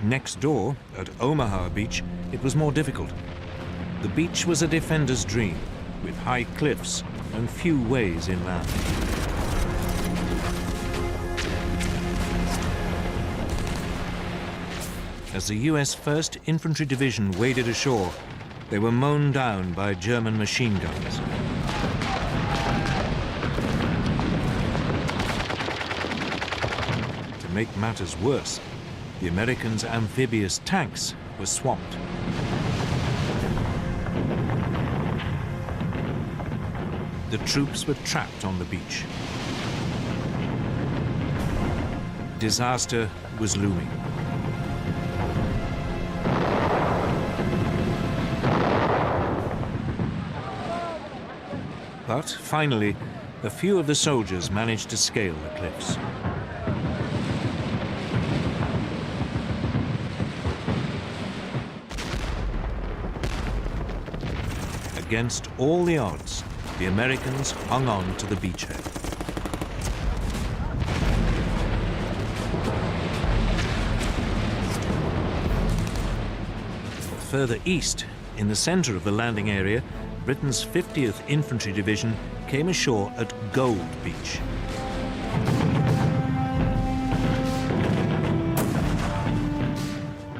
Next door, at Omaha Beach, it was more difficult. The beach was a defender's dream, with high cliffs and few ways inland. As the US 1st Infantry Division waded ashore, they were mown down by German machine guns. To make matters worse, the Americans' amphibious tanks were swamped. The troops were trapped on the beach. Disaster was looming. But finally, a few of the soldiers managed to scale the cliffs. Against all the odds, the Americans hung on to the beachhead. Further east, in the center of the landing area, Britain's 50th Infantry Division came ashore at Gold Beach.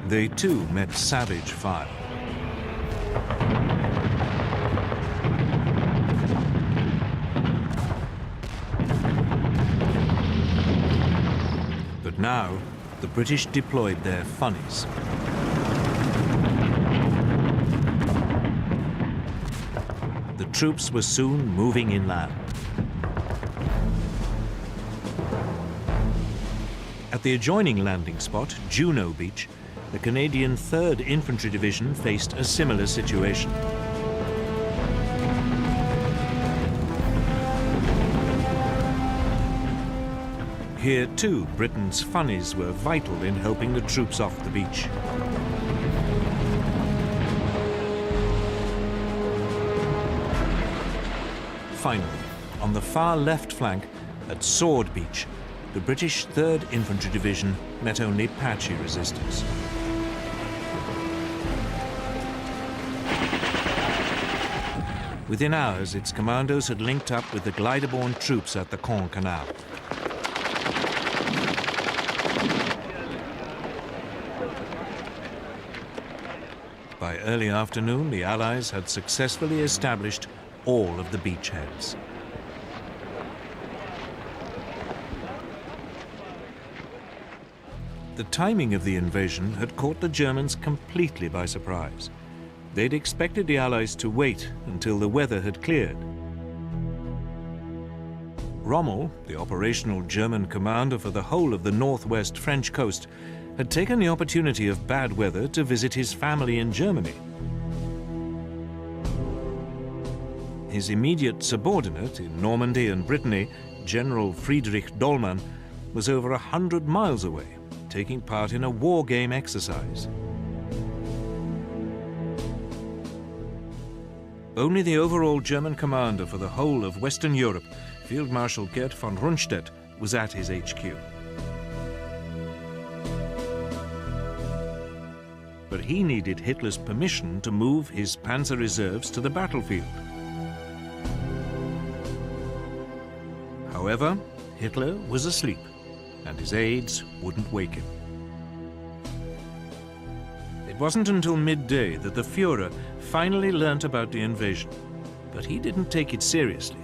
They too met savage fire. But now, the British deployed their funnies. The troops were soon moving inland. At the adjoining landing spot, Juno Beach, the Canadian 3rd Infantry Division faced a similar situation. Here too, Britain's funnies were vital in helping the troops off the beach. Finally, on the far left flank, at Sword Beach, the British 3rd Infantry Division met only patchy resistance. Within hours, its commandos had linked up with the glider-borne troops at the Caen Canal. By early afternoon, the Allies had successfully established all of the beachheads. The timing of the invasion had caught the Germans completely by surprise. They'd expected the Allies to wait until the weather had cleared. Rommel, the operational German commander for the whole of the northwest French coast, had taken the opportunity of bad weather to visit his family in Germany. His immediate subordinate in Normandy and Brittany, General Friedrich Dollmann, was over 100 miles away, taking part in a war game exercise. Only the overall German commander for the whole of Western Europe, Field Marshal Gerd von Rundstedt, was at his HQ. But he needed Hitler's permission to move his panzer reserves to the battlefield. However, Hitler was asleep, and his aides wouldn't wake him. It wasn't until midday that the Führer finally learnt about the invasion, but he didn't take it seriously.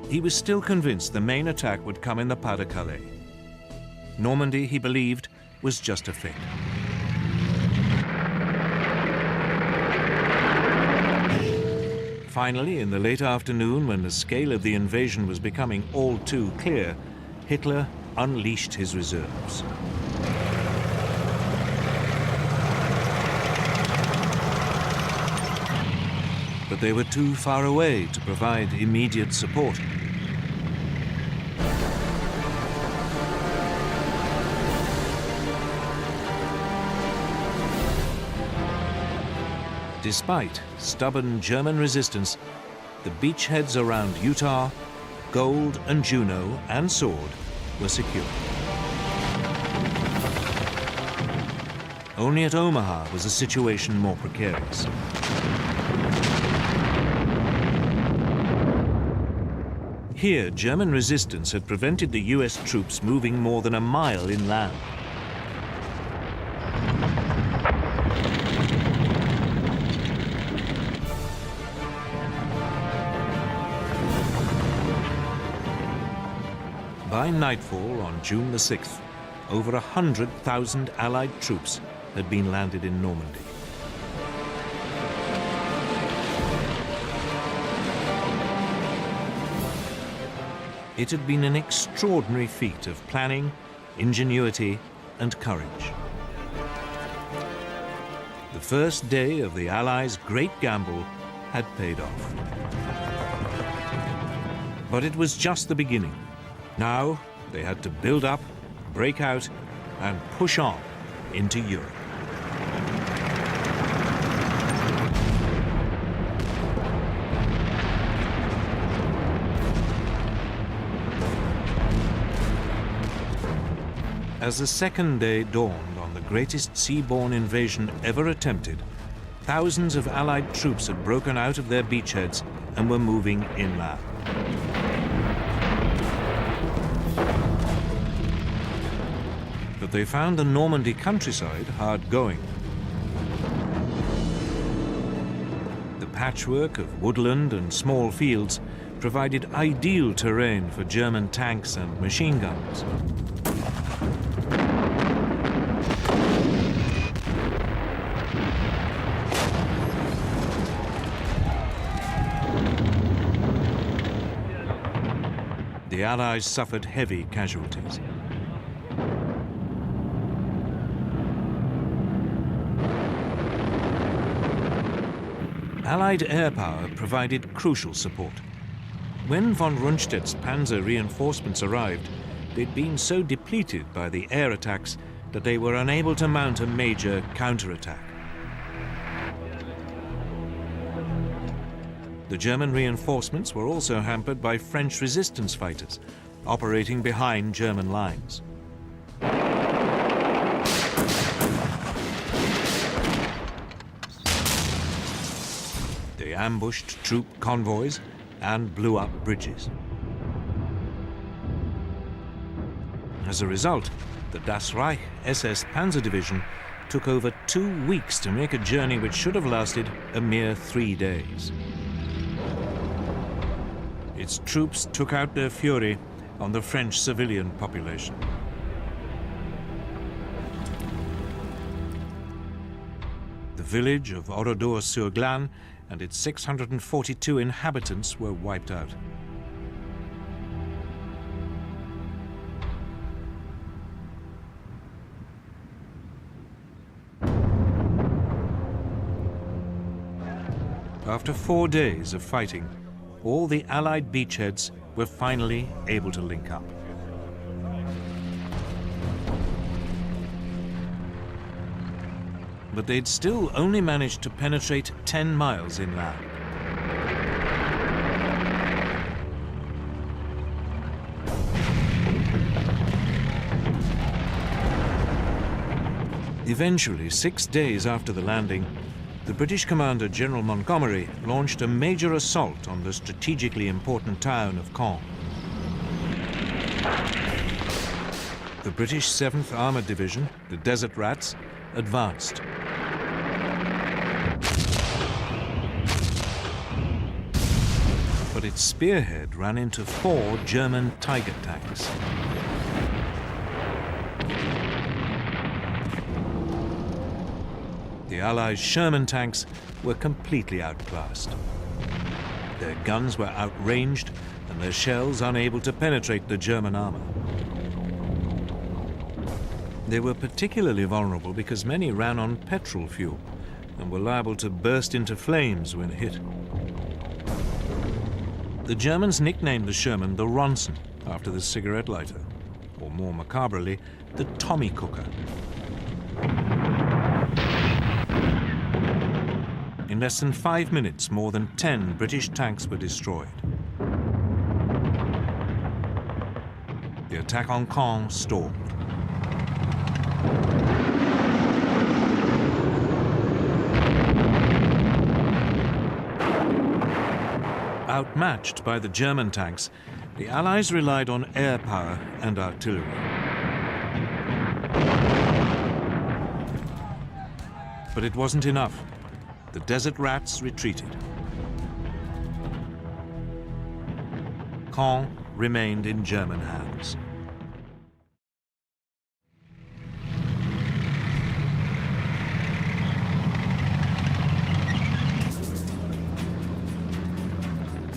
He was still convinced the main attack would come in the Pas-de-Calais. Normandy, he believed, was just a feint. Finally, in the late afternoon, when the scale of the invasion was becoming all too clear, Hitler unleashed his reserves. But they were too far away to provide immediate support. Despite stubborn German resistance, the beachheads around Utah, Gold and Juno and Sword were secure. Only at Omaha was the situation more precarious. Here, German resistance had prevented the US troops moving more than a mile inland. By nightfall on June the 6th, over 100,000 Allied troops had been landed in Normandy. It had been an extraordinary feat of planning, ingenuity, and courage. The first day of the Allies' great gamble had paid off. But it was just the beginning. Now they had to build up, break out, and push on into Europe. As the second day dawned on the greatest seaborne invasion ever attempted, thousands of Allied troops had broken out of their beachheads and were moving inland. But they found the Normandy countryside hard going. The patchwork of woodland and small fields provided ideal terrain for German tanks and machine guns. The Allies suffered heavy casualties. Allied air power provided crucial support. When von Rundstedt's panzer reinforcements arrived, they'd been so depleted by the air attacks that they were unable to mount a major counterattack. The German reinforcements were also hampered by French resistance fighters, operating behind German lines. They ambushed troop convoys and blew up bridges. As a result, the Das Reich SS Panzer Division took over 2 weeks to make a journey which should have lasted a mere 3 days. Its troops took out their fury on the French civilian population. The village of Oradour-sur-Glane and its 642 inhabitants were wiped out. After 4 days of fighting, all the Allied beachheads were finally able to link up. But they'd still only managed to penetrate 10 miles inland. Eventually, 6 days after the landing, the British commander, General Montgomery, launched a major assault on the strategically important town of Caen. The British 7th Armoured Division, the Desert Rats, advanced. But its spearhead ran into 4 German Tiger tanks. The Allies' Sherman tanks were completely outclassed. Their guns were outranged and their shells unable to penetrate the German armor. They were particularly vulnerable because many ran on petrol fuel and were liable to burst into flames when hit. The Germans nicknamed the Sherman the Ronson, after the cigarette lighter, or more macabrely, the Tommy Cooker. In less than 5 minutes, more than 10 British tanks were destroyed. The attack on Caen stalled. Outmatched by the German tanks, the Allies relied on air power and artillery. But it wasn't enough. The Desert Rats retreated. Caen remained in German hands.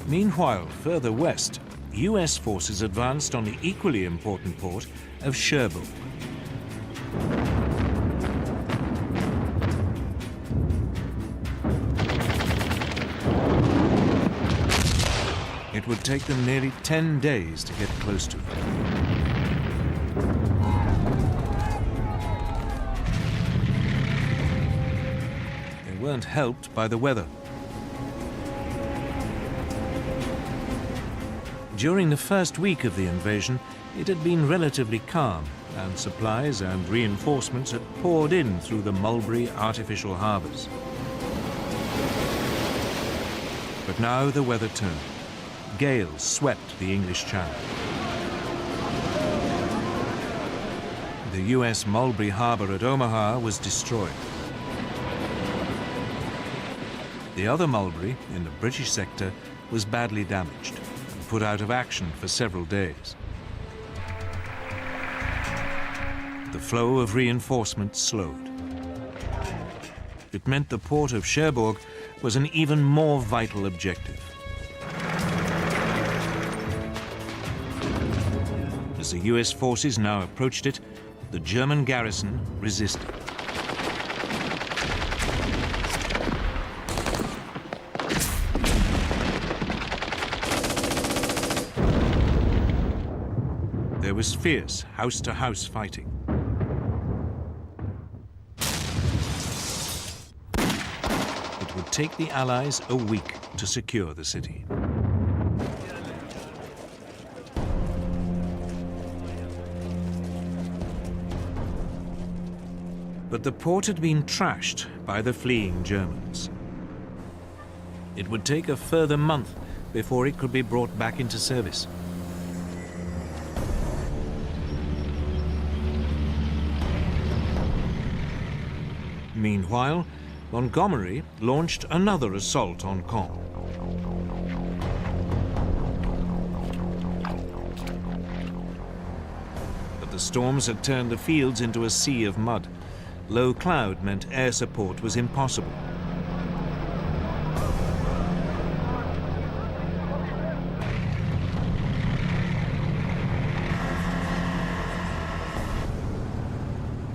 Meanwhile, further west, US forces advanced on the equally important port of Cherbourg. It would take them nearly 10 days to get close to it. They weren't helped by the weather. During the first week of the invasion, it had been relatively calm, and supplies and reinforcements had poured in through the Mulberry artificial harbours. But now the weather turned. Gales swept the English Channel. The US Mulberry Harbour at Omaha was destroyed. The other Mulberry, in the British sector, was badly damaged and put out of action for several days. The flow of reinforcements slowed. It meant the port of Cherbourg was an even more vital objective. As the US forces now approached it, the German garrison resisted. There was fierce house-to-house fighting. It would take the Allies a week to secure the city. But the port had been trashed by the fleeing Germans. It would take a further month before it could be brought back into service. Meanwhile, Montgomery launched another assault on Caen. But the storms had turned the fields into a sea of mud. Low cloud meant air support was impossible.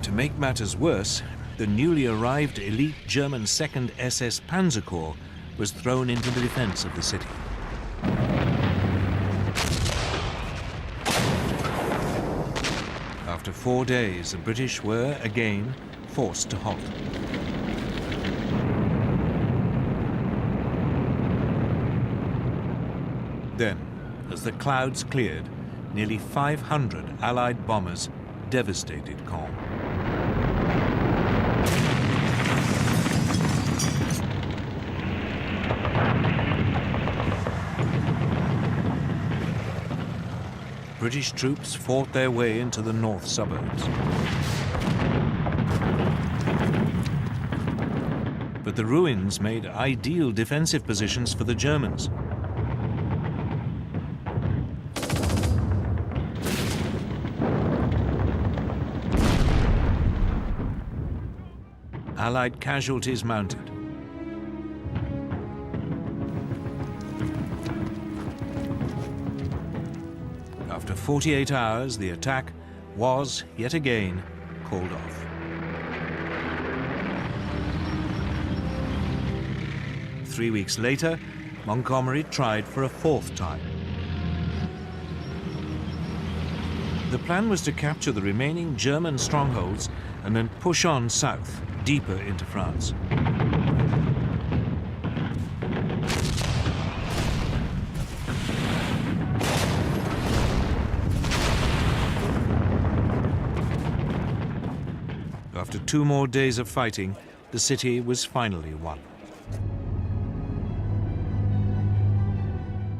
To make matters worse, the newly arrived elite German 2nd SS Panzer Corps was thrown into the defense of the city. After 4 days, the British were again forced to halt. Then, as the clouds cleared, nearly 500 Allied bombers devastated Caen. British troops fought their way into the north suburbs. But the ruins made ideal defensive positions for the Germans. Allied casualties mounted. After 48 hours, the attack was, yet again, called off. Three weeks later, Montgomery tried for a fourth time. The plan was to capture the remaining German strongholds and then push on south, deeper into France. After 2 more days of fighting, the city was finally won.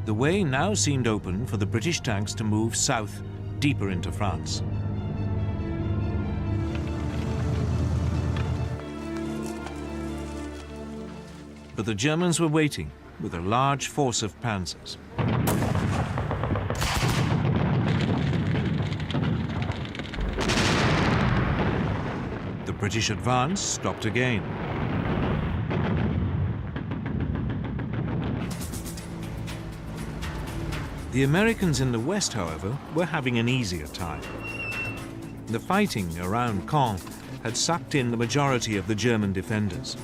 The way now seemed open for the British tanks to move south, deeper into France. But the Germans were waiting with a large force of panzers. The British advance stopped again. The Americans in the west, however, were having an easier time. The fighting around Caen had sucked in the majority of the German defenders.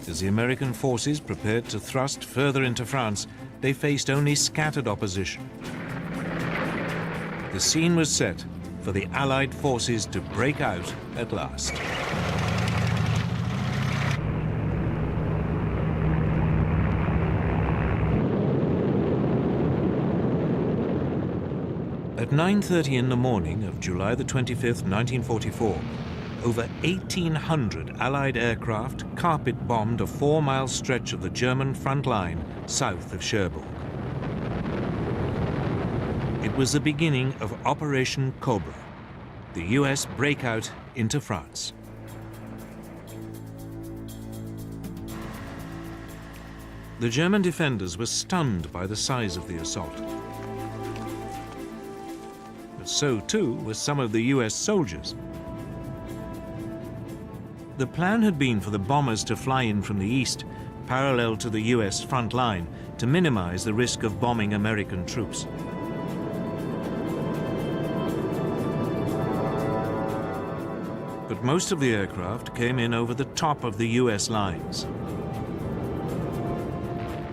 As the American forces prepared to thrust further into France, they faced only scattered opposition. The scene was set for the Allied forces to break out at last. 9:30 in the morning of July the 25th, 1944, over 1,800 Allied aircraft carpet-bombed a 4-mile stretch of the German front line south of Cherbourg. It was the beginning of Operation Cobra, the US breakout into France. The German defenders were stunned by the size of the assault. But so too were some of the US soldiers. The plan had been for the bombers to fly in from the east, parallel to the US front line, to minimize the risk of bombing American troops. But most of the aircraft came in over the top of the US lines.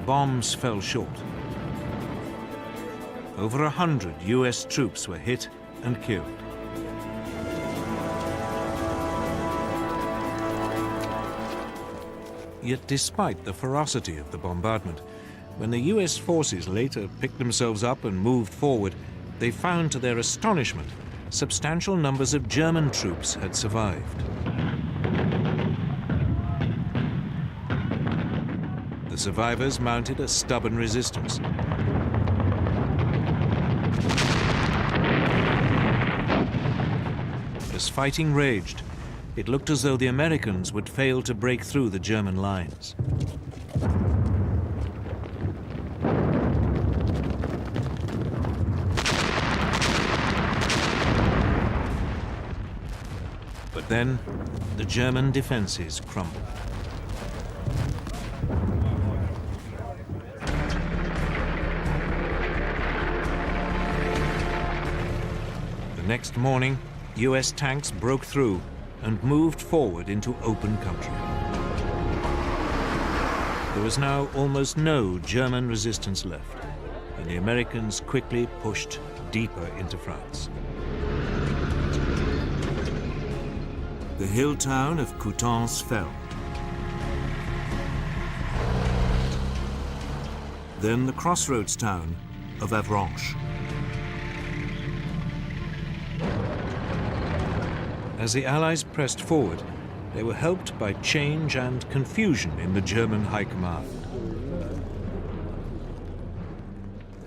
Bombs fell short. Over 100 US troops were hit and killed. Yet despite the ferocity of the bombardment, when the US forces later picked themselves up and moved forward, they found to their astonishment substantial numbers of German troops had survived. The survivors mounted a stubborn resistance. As fighting raged, it looked as though the Americans would fail to break through the German lines. But then, the German defenses crumbled. The next morning, US tanks broke through and moved forward into open country. There was now almost no German resistance left, and the Americans quickly pushed deeper into France. The hill town of Coutances fell. Then the crossroads town of Avranches. As the Allies pressed forward, they were helped by change and confusion in the German high command.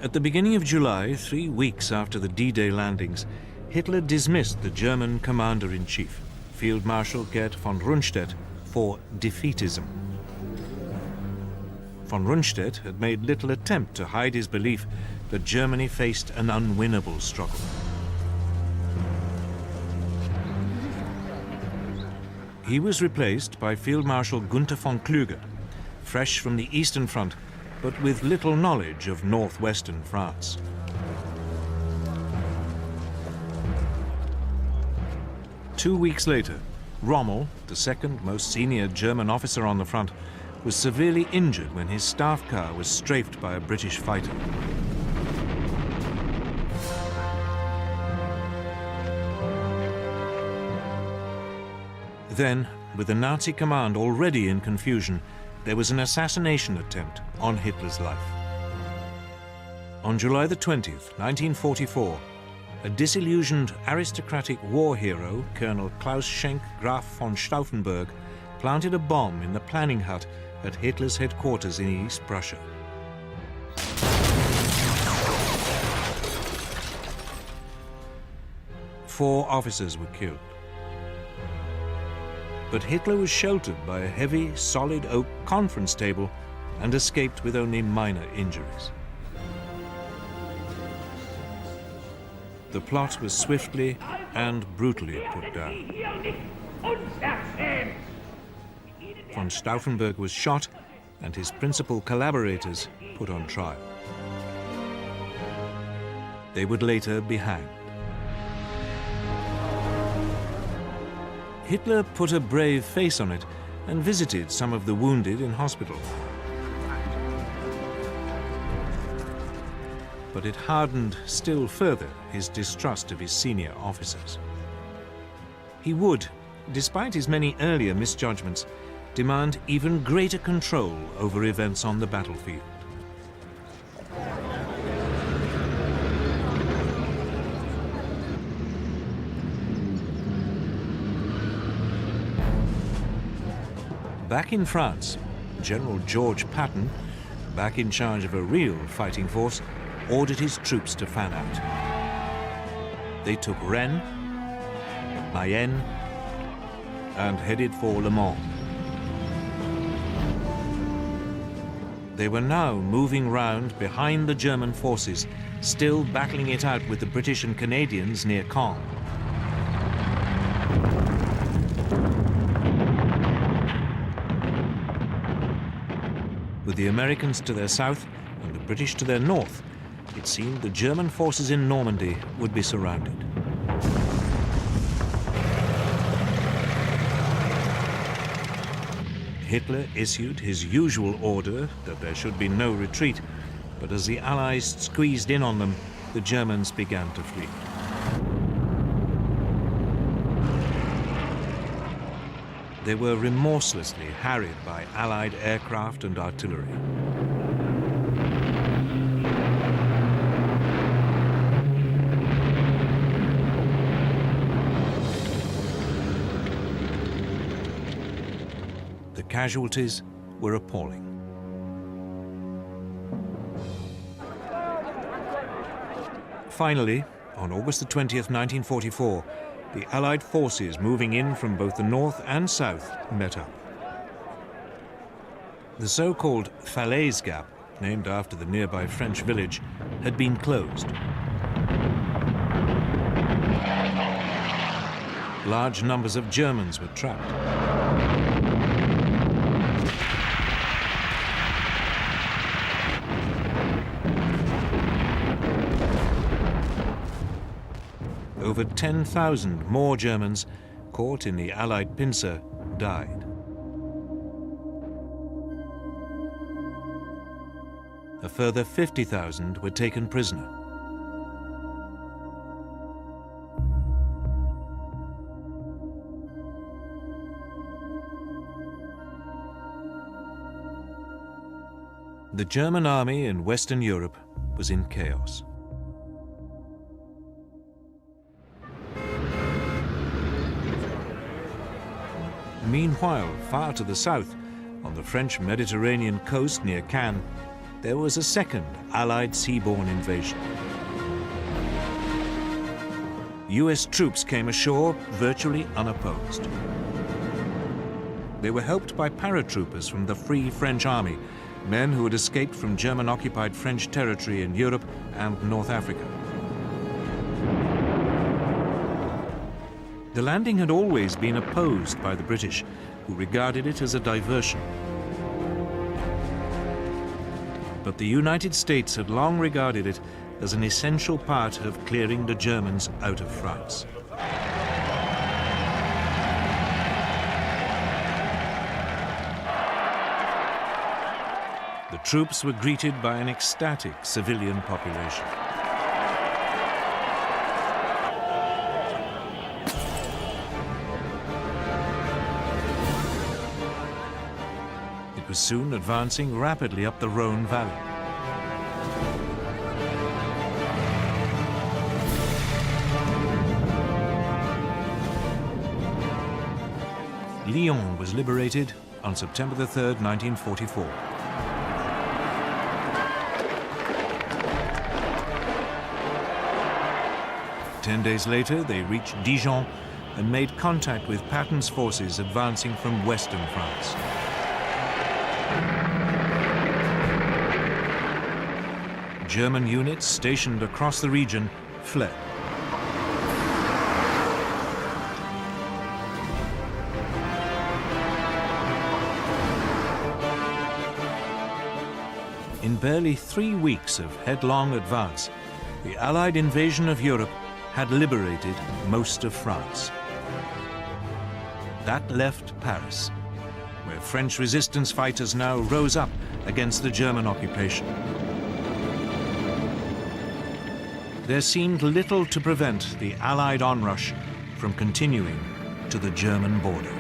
At the beginning of July, 3 weeks after the D-Day landings, Hitler dismissed the German commander-in-chief, Field Marshal Gerd von Rundstedt, for defeatism. Von Rundstedt had made little attempt to hide his belief that Germany faced an unwinnable struggle. He was replaced by Field Marshal Gunther von Kluge, fresh from the Eastern Front, but with little knowledge of northwestern France. Two weeks later, Rommel, the second most senior German officer on the front, was severely injured when his staff car was strafed by a British fighter. Then, with the Nazi command already in confusion, there was an assassination attempt on Hitler's life. On July the 20th, 1944, a disillusioned aristocratic war hero, Colonel Klaus Schenk Graf von Stauffenberg, planted a bomb in the planning hut at Hitler's headquarters in East Prussia. Four officers were killed. But Hitler was sheltered by a heavy, solid oak conference table and escaped with only minor injuries. The plot was swiftly and brutally put down. Von Stauffenberg was shot and his principal collaborators put on trial. They would later be hanged. Hitler put a brave face on it and visited some of the wounded in hospital. But it hardened still further his distrust of his senior officers. He would, despite his many earlier misjudgments, demand even greater control over events on the battlefield. Back in France, General George Patton, back in charge of a real fighting force, ordered his troops to fan out. They took Rennes, Mayenne, and headed for Le Mans. They were now moving round behind the German forces, still battling it out with the British and Canadians near Caen. With the Americans to their south and the British to their north, it seemed the German forces in Normandy would be surrounded. Hitler issued his usual order that there should be no retreat, but as the Allies squeezed in on them, the Germans began to flee. They were remorselessly harried by Allied aircraft and artillery. The casualties were appalling. Finally, on August the 20th, 1944, the Allied forces moving in from both the north and south met up. The so-called Falaise Gap, named after the nearby French village, had been closed. Large numbers of Germans were trapped. Over 10,000 more Germans, caught in the Allied pincer, died. A further 50,000 were taken prisoner. The German army in Western Europe was in chaos. Meanwhile, far to the south, on the French Mediterranean coast near Cannes, there was a second Allied seaborne invasion. US troops came ashore virtually unopposed. They were helped by paratroopers from the Free French Army, men who had escaped from German-occupied French territory in Europe and North Africa. The landing had always been opposed by the British, who regarded it as a diversion. But the United States had long regarded it as an essential part of clearing the Germans out of France. The troops were greeted by an ecstatic civilian population. It was soon advancing rapidly up the Rhone Valley. Lyon was liberated on September the 3rd, 1944. Ten days later, they reached Dijon and made contact with Patton's forces advancing from western France. German units stationed across the region fled. In barely 3 weeks of headlong advance, the Allied invasion of Europe had liberated most of France. That left Paris, where French resistance fighters now rose up against the German occupation. There seemed little to prevent the Allied onrush from continuing to the German border.